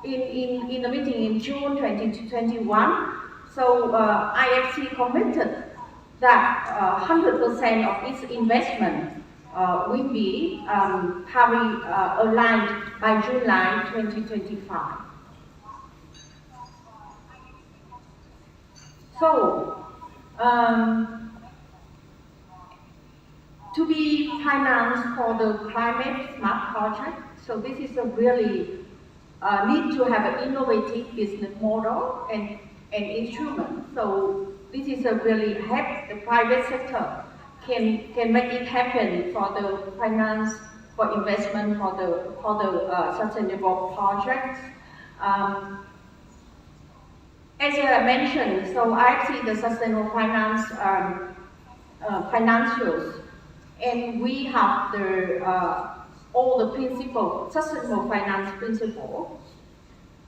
in the meeting in June 2021, so IFC committed that 100% of its investment will be aligned by July 2025. So, to be financed for the climate smart project, so this is a really need to have an innovative business model and instrument. So this is a really help the private sector can make it happen for the finance, for investment, for the sustainable projects. As I mentioned, so I see the sustainable finance financials, and we have the all the principles, sustainable finance principle,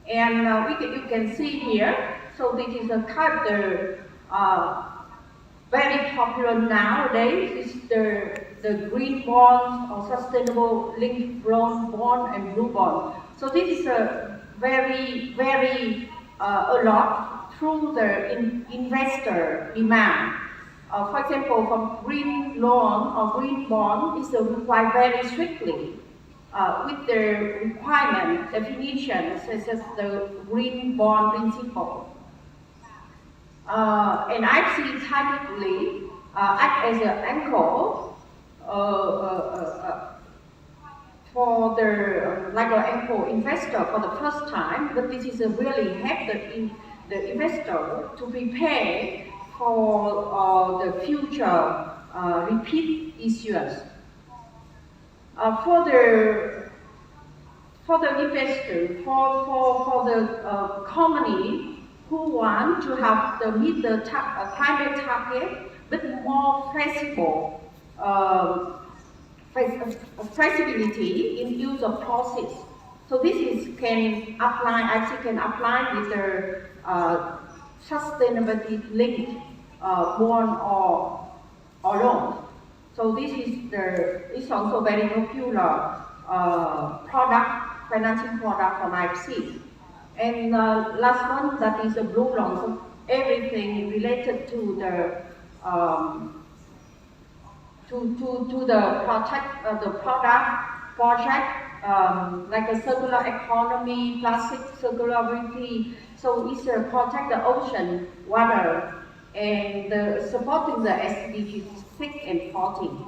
and you can see here. So this is a type very popular nowadays is the green bond or sustainable linked bond and blue bond. So this is a very a lot through the investor demand. For example, from green loan or green bond is required very strictly with the requirement definitions such as the green bond principle. And I see typically act as an anchor for the like an anchor investor for the first time, but this is really help the investor to prepare for the future repeat issues. For the investor, for the company who want to have meet the climate target, but more flexible flexibility in use of process. So this can apply with the sustainability linked bond or loan. So this is also very popular financing product from IFC. And last one, that is a blue loan. So everything related to the project, like a circular economy, plastic circularity. So it's protect the ocean, water, and supporting the SDGs 6 and 14.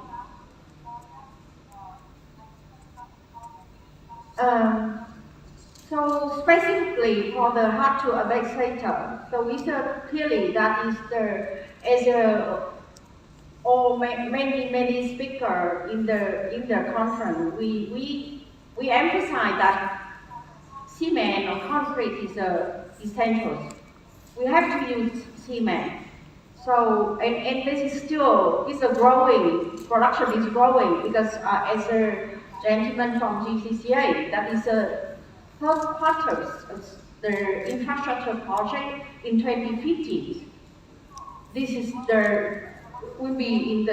So specifically for the hard to abate sector, so it's clearly that is many speakers in the conference, we emphasize that cement or concrete is essential. We have to use cement. So and this is still a growing production is growing because as a gentleman from GCCA, that is a third quarter of the infrastructure project in 2050. This is will be in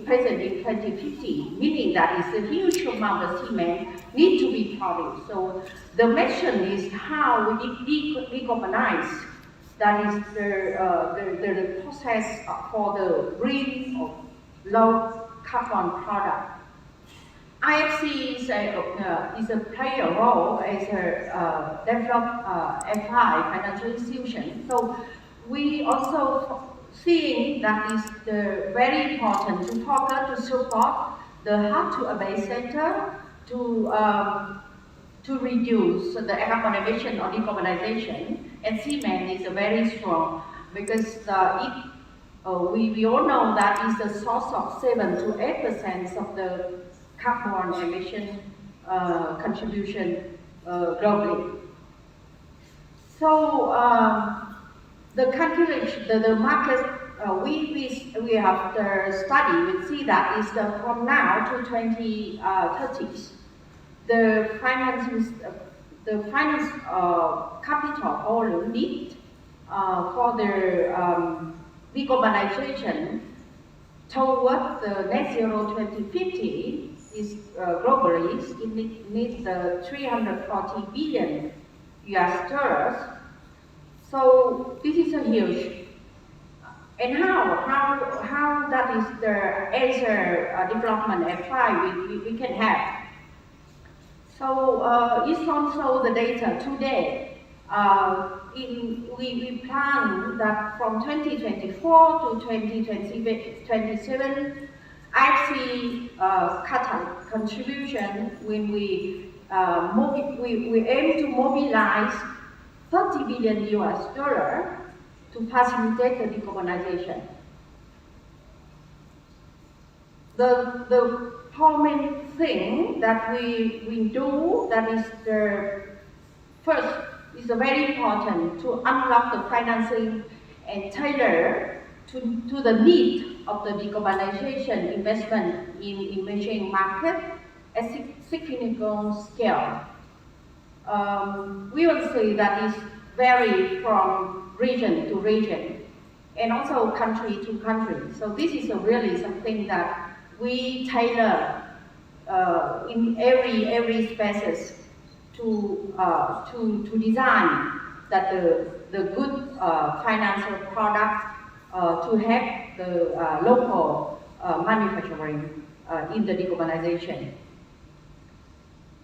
present in 2050, meaning that is a huge amount of cement need to be produced. So the mission is how we decarbonize. That is the process for the green or low carbon product. IFC is a player role as a develop FI financial institution. So we also seeing that is very important to focus to support the hard-to-abate sector to reduce the carbon emission or decarbonization, and cement is very strong because we all know that is the source of 7 to 8% of the carbon emission contribution globally. So the calculation, the market we have the study. We see that is from now to 2030s. The finance capital volume need for the decarbonization towards the net zero 2050 is globally it needs 340 billion US dollars. So this is a huge. And how that is the Asia development apply we can have. So it's also the data today. We plan that from 2024 to 2027, I see Qatar contribution when we aim to mobilize 30 billion US dollar to facilitate the decarbonization. The main thing that we do, that is the first, is very important to unlock the financing and tailor to the need of the decarbonization investment in emerging market at significant scale. We will see that is vary from region to region and also country to country. So this is really something that we tailor in every spaces to design that the good financial product to help the local manufacturing in the decarbonization.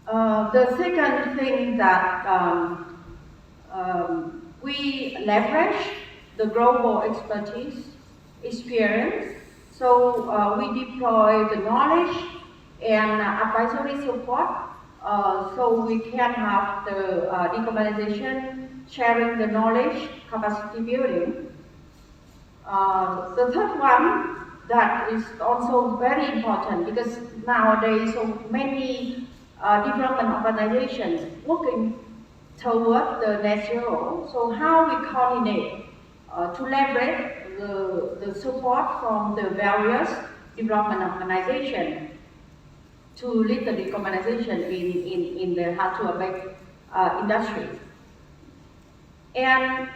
The second thing that we leverage the global expertise, experience. So we deploy the knowledge and advisory support so we can have the decarbonization, sharing the knowledge, capacity building. The third one that is also very important because nowadays so many development organizations working toward the net zero. So how we coordinate to leverage the support from the various development organizations to lead the decarbonization in the hard-to-abate industry. And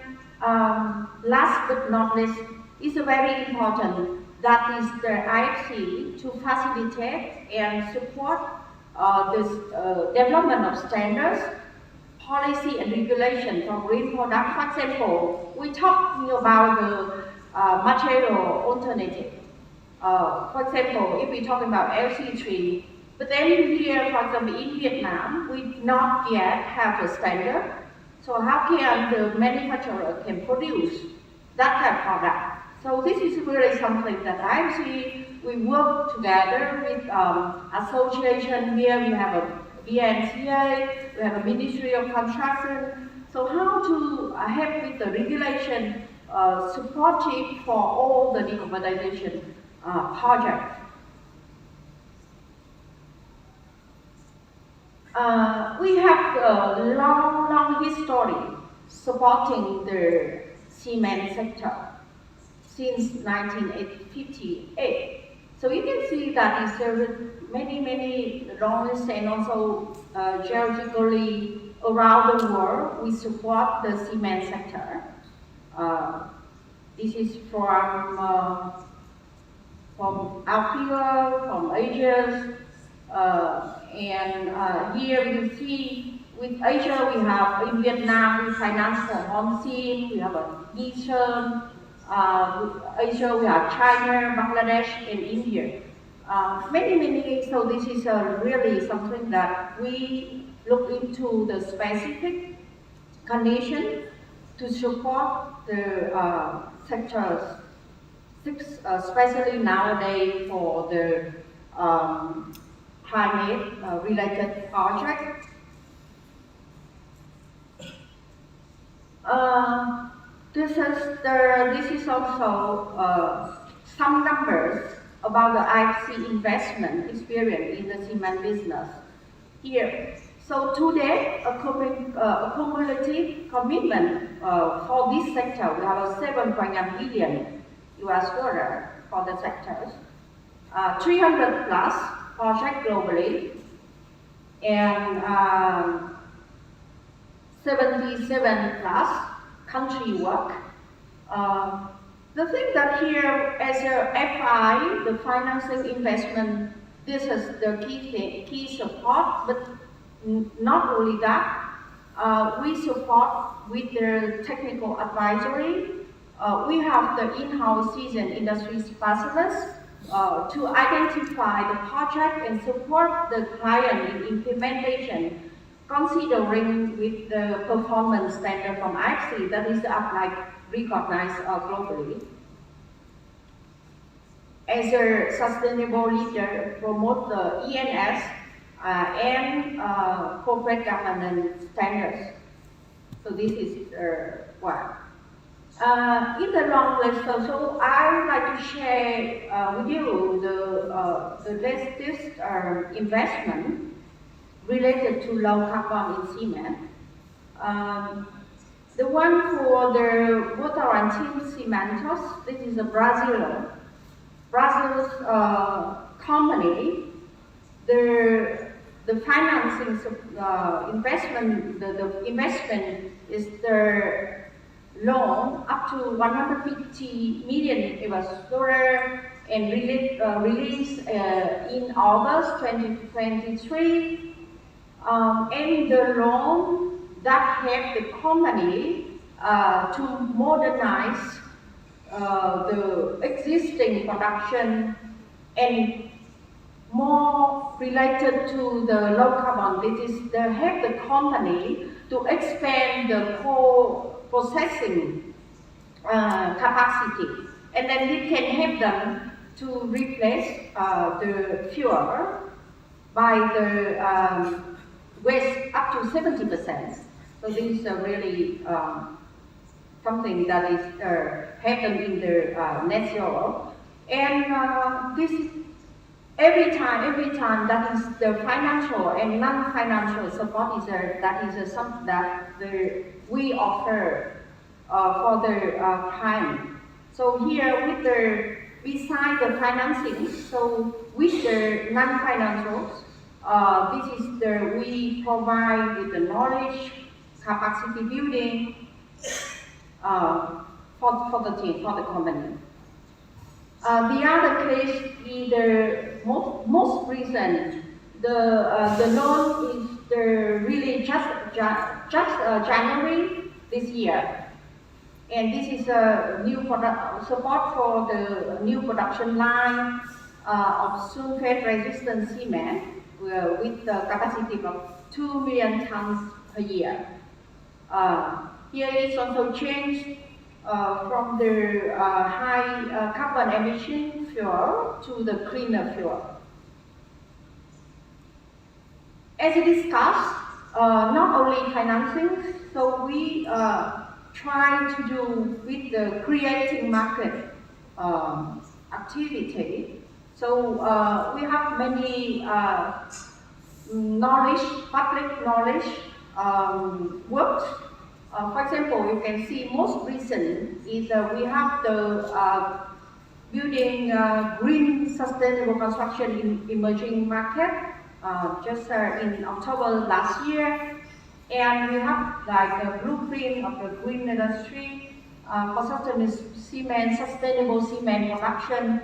last but not least, is very important that is the IFC to facilitate and support this development of standards, policy and regulation for green products. For example, we're talking about the material alternative. For example, if we're talking about LC3, but then here, for example, in Vietnam, we not yet have a standard. So how can the manufacturer can produce that type of product? So this is really something that I see. We work together with association here. We have a BNCA, we have a Ministry of Construction. So how to help with the regulation supportive for all the decarbonization projects. We have a long history supporting the cement sector since 1958. So you can see that is many long and also geographically around the world we support the cement sector. This is from Africa, from Asia, and here you see with Asia we have in Vietnam we finance for Home Sin, we have a Nissan. Asia we have China, Bangladesh, and India. Many. So this is really something that we look into the specific condition to support the sectors especially nowadays for the climate-related project. This is also some numbers about the IFC investment experience in the cement business here. So to date, a cumulative commitment for this sector, we have a $7.9 billion for the sectors, 300 plus projects globally, and 77 plus country work. The thing that here, as a FI, the financing investment, this is the key support, but not only that, we support with the technical advisory. We have the in-house seasoned industry specialists to identify the project and support the client in implementation, considering with the performance standard from IFC that is recognized globally. As a sustainable leader, promote the ENS and corporate governance standards. So this is one. In the long list, so I would like to share with you the latest investment related to low carbon in cement. The one for the Votorantim Cimentos, this is a Brazil's company. The financing investment, the investment is the loan up to $150 million and released in August 2023. And the loan that helped the company to modernize the existing production and more related to the low carbon. This is the help the company to expand the co-processing capacity, and then it can help them to replace the fuel by the waste up to 70%. So this is really something that is help them in the net zero. And this is every time that is the financial and non-financial support is something that we offer for the client. So here beside the financing, so with the non-financials, this is we provide with the knowledge, capacity building for the team, for the company. The other case is the most recent. The loan is really just January this year, and this is a new support for the new production line of sulfate-resistant cement with the capacity of 2 million tons per year. Here is also change from the high carbon emission fuel to the cleaner fuel. As discussed, not only financing, so we try to do with the creating market activity. So we have many public knowledge works. For example, you can see most recent is we have the building green sustainable construction in emerging market just in October last year, and we have like a blueprint of the green industry for sustainable cement production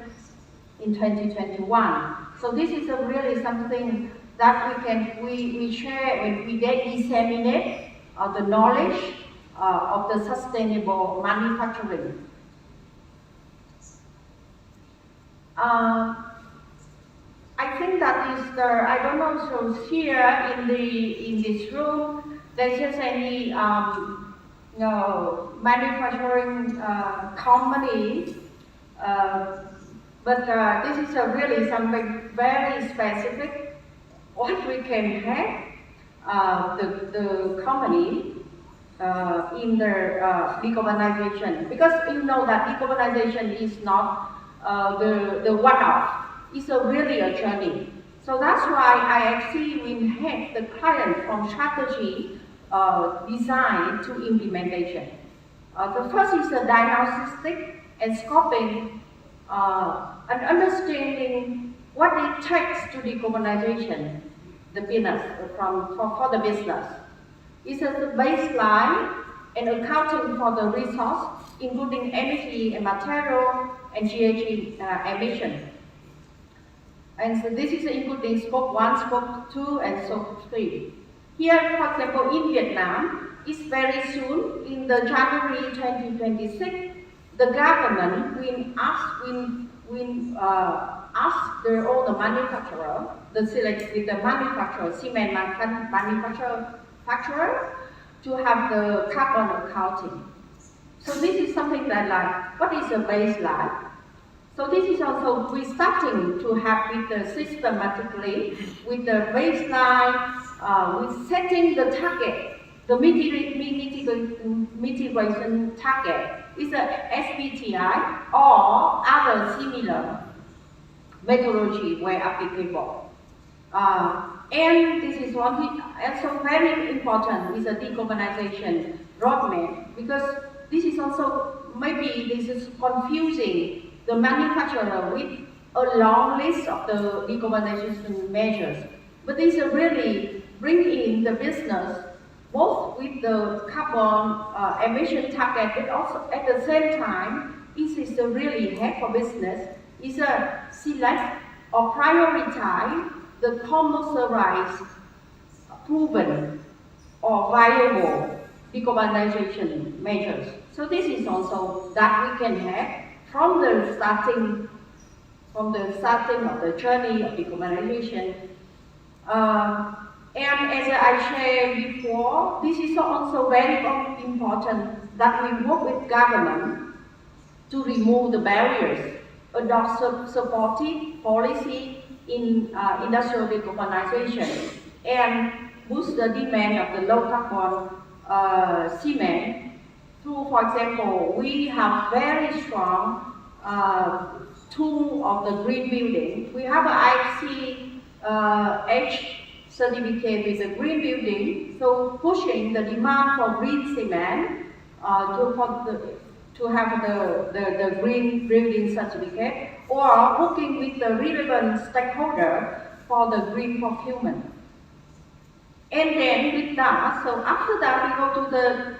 in 2021. So this is really something that we share and we disseminate the knowledge of the sustainable manufacturing. I think that is I don't know, so here in this room, there's just any manufacturing company But this is really something very specific. What we can have the company in the decarbonization, because you know that decarbonization is not the one-off. It's really a journey. So that's why IFC will have the client from strategy, design to implementation. The first is the diagnostic and scoping and understanding what it takes to decarbonization the business for the business. It's the baseline and accounting for the resource, including energy and material and GHG emission. And so this is including scope 1, scope 2, and scope 3. Here, for example, in Vietnam, it's very soon, in the January 2026, the government will ask all the manufacturer, the manufacturer, cement manufacturer, to have the carbon accounting. So this is something that like, what is the baseline? So this is also, we're starting to have with the systematically, with the baseline, with setting the target, the mitigation target is a SBTI or other similar methodology where applicable. And this is one thing also very important is a decarbonization roadmap, because this is also, maybe this is confusing the manufacturer with a long list of the decarbonization measures. But this really bring in the business both with the carbon emission target, but also at the same time, this is a really help for business, is a select or prioritize the commercialized, proven or viable decarbonization measures. So this is also that we can have from the starting of the journey of decarbonization. And as I shared before, this is also very important that we work with government to remove the barriers, adopt supportive policy in industrial decarbonization, and boost the demand of the low carbon cement. Through, for example, we have very strong tool of the green building. We have an IFC H certificate with the green building, so pushing the demand for green cement to have the green building certificate, or working with the relevant stakeholder for the green procurement. And then with that, so after that we go to the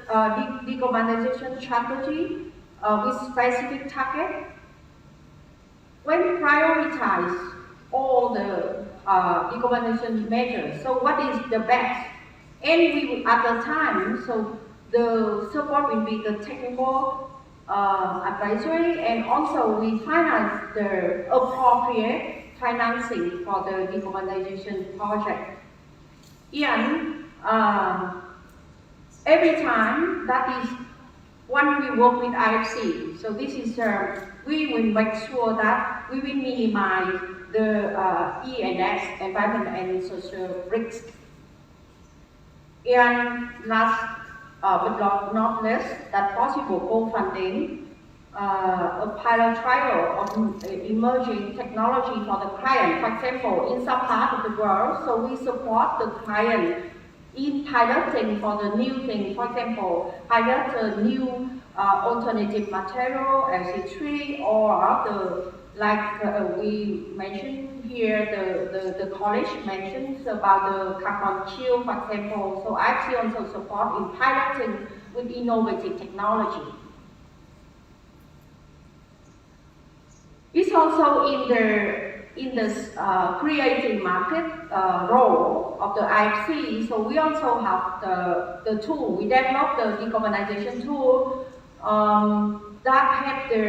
decarbonization strategy with specific target. When we prioritize all the decarbonization measures, so what is the best? And we will, at the time, so the support will be the technical advisory, and also we finance the appropriate financing for the decarbonization project. And every time, that is when we work with IFC, so this is we will make sure that we will minimize the E&S, environment and social risk. And last but not least, that possible co-funding, a pilot trial of emerging technology for the client. For example, in some part of the world, so we support the client in piloting for the new thing. For example, pilot a new alternative material, LC3, or the we mentioned here, the college mentions about the carbon chill, for example. So IFC also support in piloting with innovative technology. It's also in the creating market role of the IFC. So we also have the tool. We developed the decarbonization tool that help the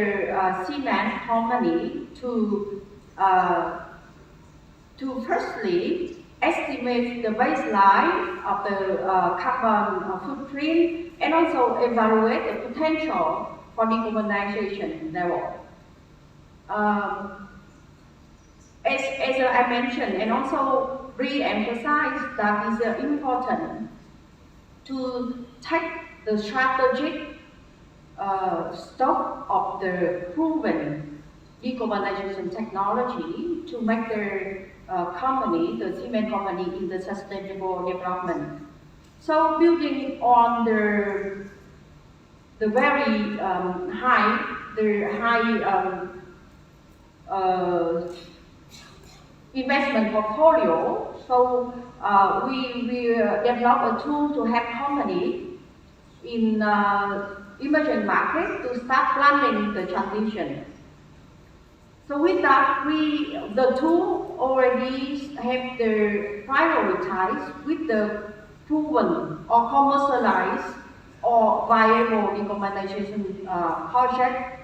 cement company to firstly estimate the baseline of the carbon footprint, and also evaluate the potential for decarbonization level. As I mentioned, and also re-emphasize that it's important to take the strategic stock of the proven decarbonization technology to make their company, the cement company, in the sustainable development. So building on the very high investment portfolio, so we develop a tool to help company in emerging market to start planning the transition. So with that, the tool already have the prioritized with the proven or commercialized or viable decarbonization project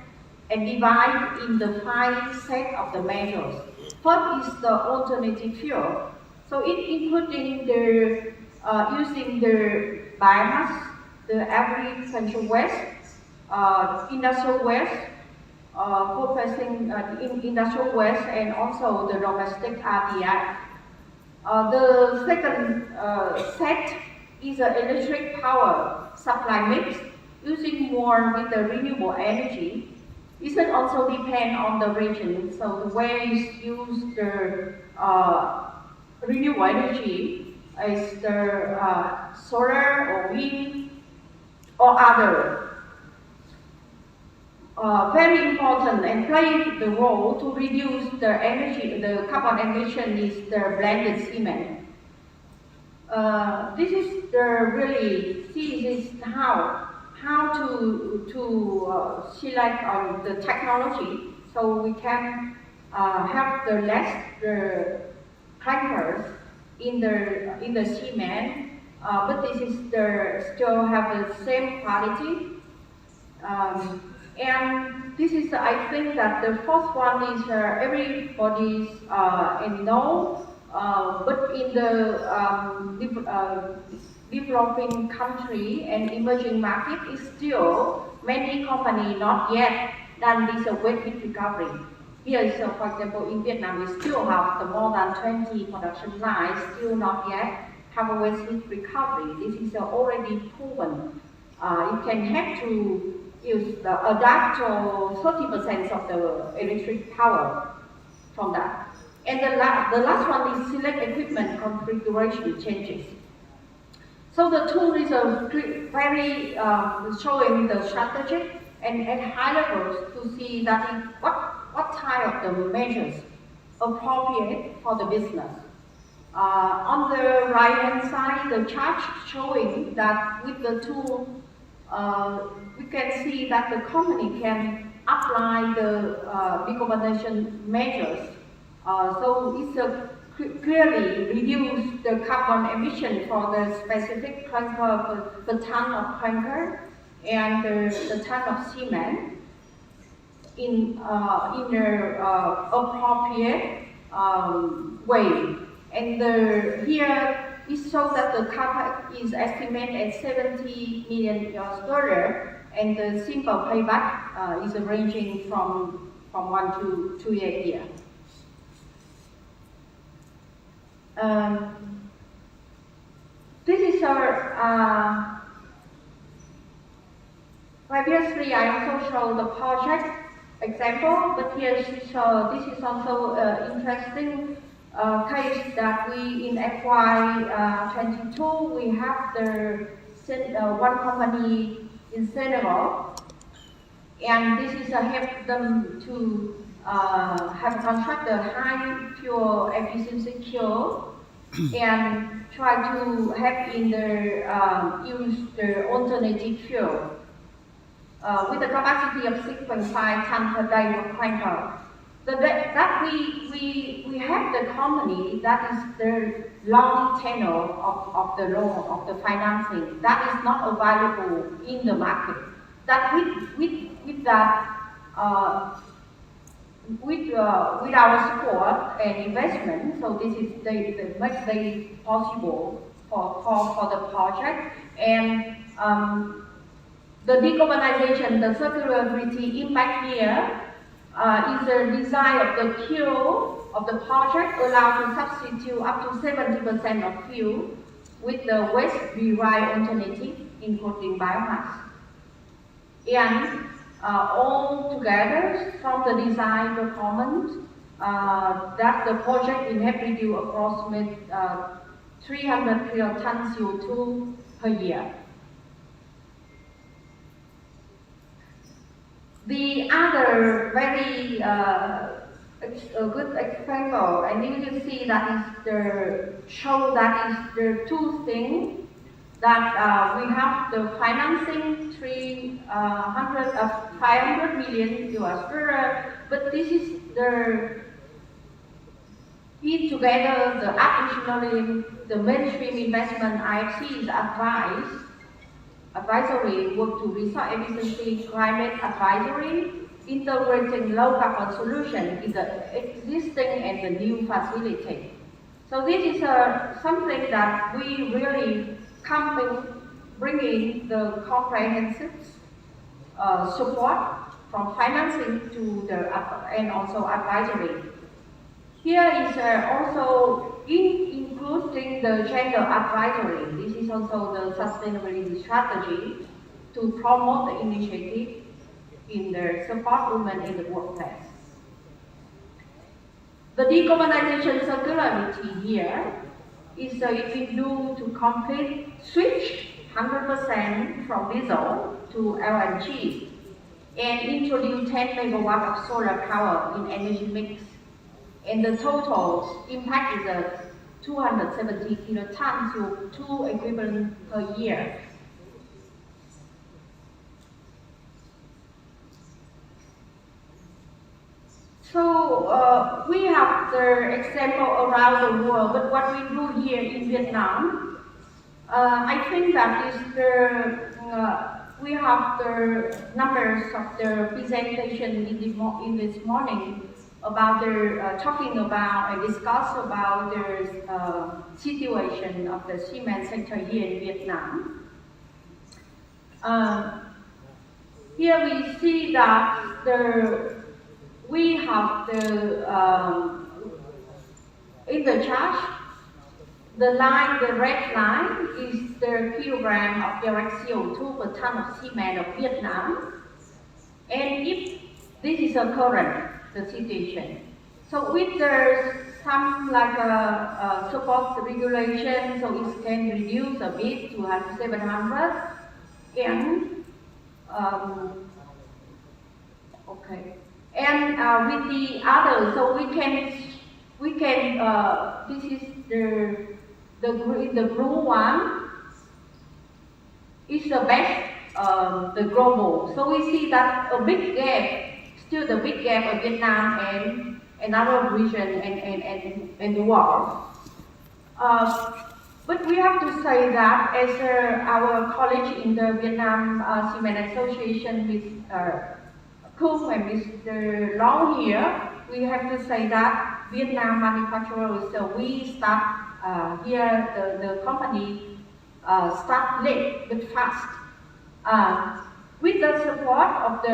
and divide in the 5 set of the measures. First is the alternative fuel. So it including the using the biomass, the agricultural waste, industrial waste, processing industrial waste, and also the domestic RDF. The second set is an electric power supply mix using more with the renewable energy. It will also depend on the region. So the ways use the renewable energy is the solar or wind or other. Very important and play the role to reduce the energy, the carbon emission is the blended cement. This is the really this is how to select on the technology so we can have the less the clinkers in the cement, but this is the still have the same quality. And this is, I think that the first one is everybody's know, but in the developing country and emerging market is still many companies not yet done this waste heat recovery. Here, so for example, in Vietnam, we still have the more than 20 production lines still not yet have a waste heat recovery. This is already proven. You can have to use adapt to 30% of the electric power from that. And the last one is select equipment configuration changes. So the tool is very showing the strategy and at high levels to see that what type of the measures appropriate for the business. On the right hand side, the chart showing that with the tool we can see that the company can apply the decarbonization measures. So it's clearly reduce the carbon emission for the specific clinker per ton of clinker and the ton of cement in an appropriate way. And here it shows that the CapEx is estimated at $70 million, and the simple payback is ranging from 1 to 2 years. This is our previously I also showed the project example, but here this is also interesting case that we in FY22 we have the one company in Senegal, and this is help them to have construct a high fuel efficiency kiln and try to have in the use the alternative fuel with a capacity of 6.5 tons per day of clinker. That we have the company that is the long tenure of the loan of the financing that is not available in the market. That with that with our support and investment, so this is the make this possible for the project. And the decarbonization, the circularity impact here is the design of the fuel of the project allowed to substitute up to 70% of fuel with the waste-derived alternative, including biomass. And all together, from the design performance, that the project will have reduced approximately 300 kilotons CO2 per year. The other very good example, and you can see that is the show that is the two things that we have the financing 500 million US$, but this is the in together the additionally the mainstream investment IFC is advisory work to resource efficiency, climate advisory, integrating low carbon solution in the existing and the new facility. So this is something that we really bring in the comprehensive support from financing to the and also advisory. Here is also including the gender advisory. This is also the sustainability strategy to promote the initiative in the support women in the workplace. The decarbonization circularity here is if we do to complete switch 100% from diesel to LNG and introduce 10 megawatt of solar power in energy mix. And the total impact is 270 kilotons CO2 equivalent per year. So we have the example around the world, but what we do here in Vietnam, I think that is we have the numbers of the presentation in this morning about talking about and discuss about the situation of the cement sector here in Vietnam. Here we see that we have in the chart, the red line is the kilogram of direct CO2 per ton of cement of Vietnam, and if this is a current the situation. So if there's some like support regulation, so it can reduce a bit to 700, and okay. And with the other, so we can this is the blue one is the best the global. So we see that a big gap. Still the big gap of Vietnam and another region and the world. But we have to say that as our colleague in the Vietnam Cement Association with Kung and Mr. Long here, we have to say that Vietnam manufacturers, so we start here, the company start late but fast. With the support of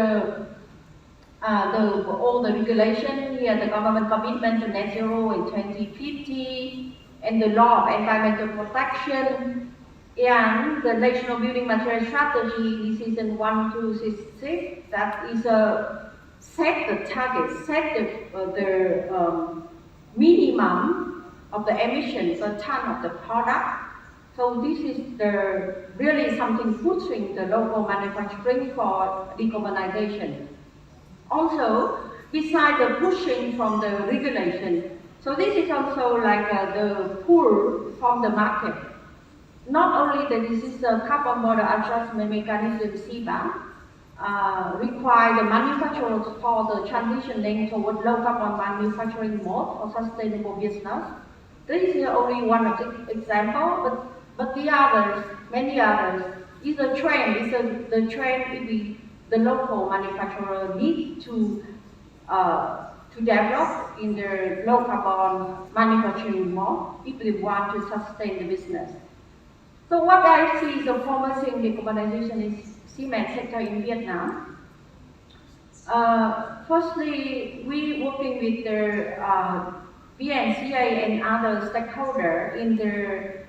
all the regulation here, the government commitment to net zero in 2050, and the law of environmental protection, and the national building material strategy decision 1266 that is set the target, set the minimum of the emission per ton of the product. So this is really something pushing the local manufacturing for decarbonization. Also, besides the pushing from the regulation, so this is also like the pull from the market. Not only that this is a carbon border adjustment mechanism, CBAM, require the manufacturers for the transitioning toward low carbon manufacturing mode for sustainable business. This is only one of the examples, but the others, many others, is a trend. The trend the local manufacturer need to develop in their low carbon manufacturing mode if they want to sustain the business. So what I see is a promising decarbonization in cement sector in Vietnam. Firstly, we working with the BNCA and other stakeholders in their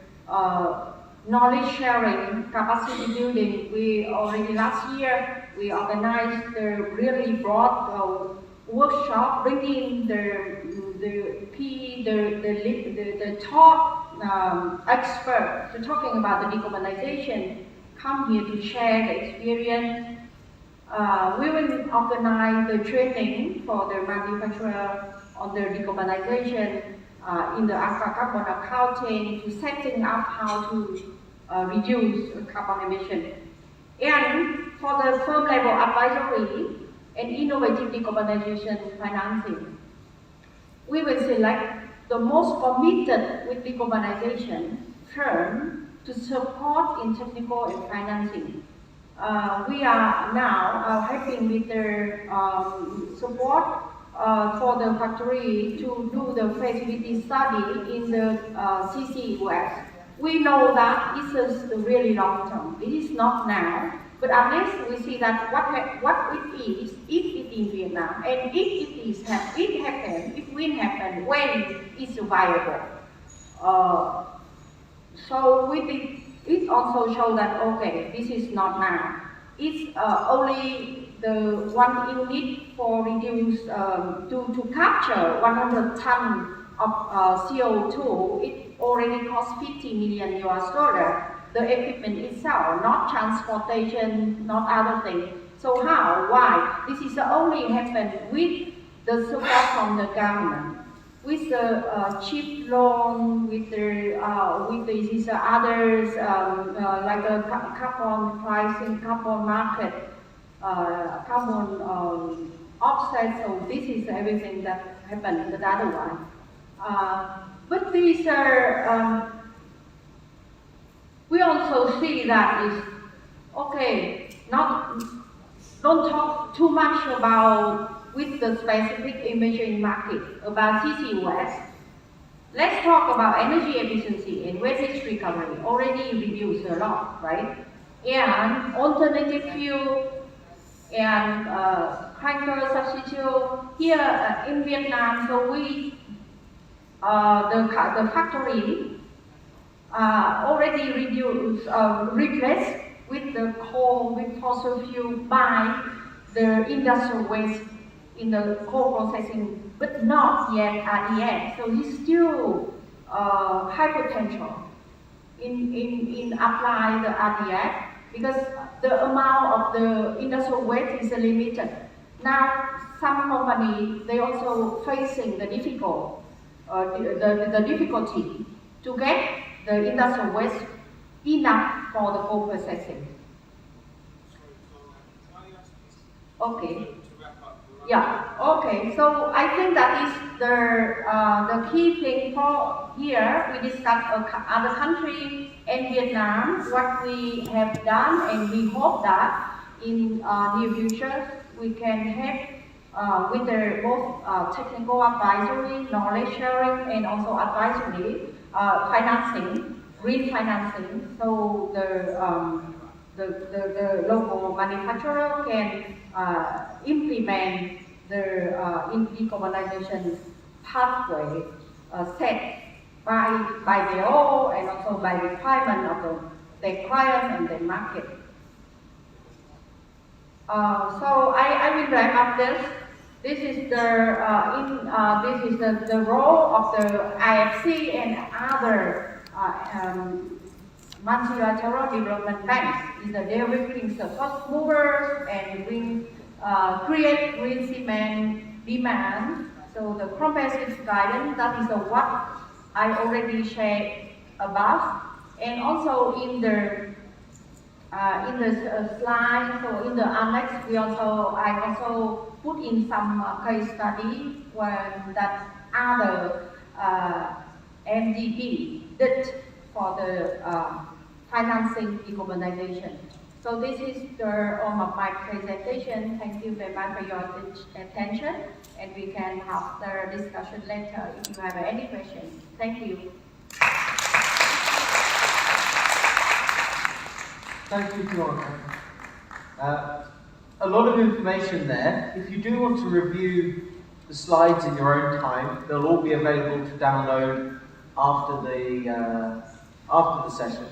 knowledge sharing, capacity building. We already last year we organized the really broad workshop, bringing the top experts to talking about the decarbonization, come here to share the experience. We will organize the training for the manufacturer on the decarbonization in the carbon accounting, to setting up how to reduce carbon emission. And for the firm level advisory and innovative decarbonization financing, we will select the most committed with decarbonization firm to support in technical and financing. We are now helping with their support for the factory to do the feasibility study in the CCUS. We know that this is the really long term. It is not now, but at least we see that what it is, if it is Vietnam, and if it happens, if will happen, when it's viable. So we think it also shows that okay, this is not now. It's only the one unit for reduce to capture 100 tons of CO2. It already costs $50 million. The equipment itself, not transportation, not other things. So how? Why? This is only happen with the support from the government, with the cheap loan, with the others like the carbon pricing, carbon market, carbon offset. So this is everything that happened with the other one. But these are. We also see that is okay. Don't talk too much about with the specific emerging market about CCUS. Let's talk about energy efficiency and waste heat recovery. Already reduced a lot, right? And alternative fuel and cracker substitute here in Vietnam. So we the factory already replaced with the coal, with fossil fuel by the industrial waste in the coal processing, but not yet RDF. So it's still high potential in apply the RDF, because the amount of the industrial waste is limited. Now some companies, they also facing the difficulty to get the industrial waste enough for the coal processing. Okay. Yeah. Okay. So I think that is the key thing for here. We discuss other countries and Vietnam, what we have done, and we hope that in near future we can help with the both technical advisory, knowledge sharing, and also advisory, financing, green financing, so the local manufacturer can implement the decarbonization pathway set by their own and also by requirement of their client and their market. So I will wrap up this. This is the role of the IFC and other multilateral development banks. They are bringing the first movers and create green cement demand. So the comprehensive guidance, that is what I already shared above, and also in the slide, so in the annex, I also put in some case study when that other MDB did for the financing decarbonization. So this is the end of my presentation. Thank you very much for your attention, and we can have the discussion later if you have any questions. Thank you. Thank you, Fiona. a lot of information there. If you do want to review the slides in your own time, they'll all be available to download after the session.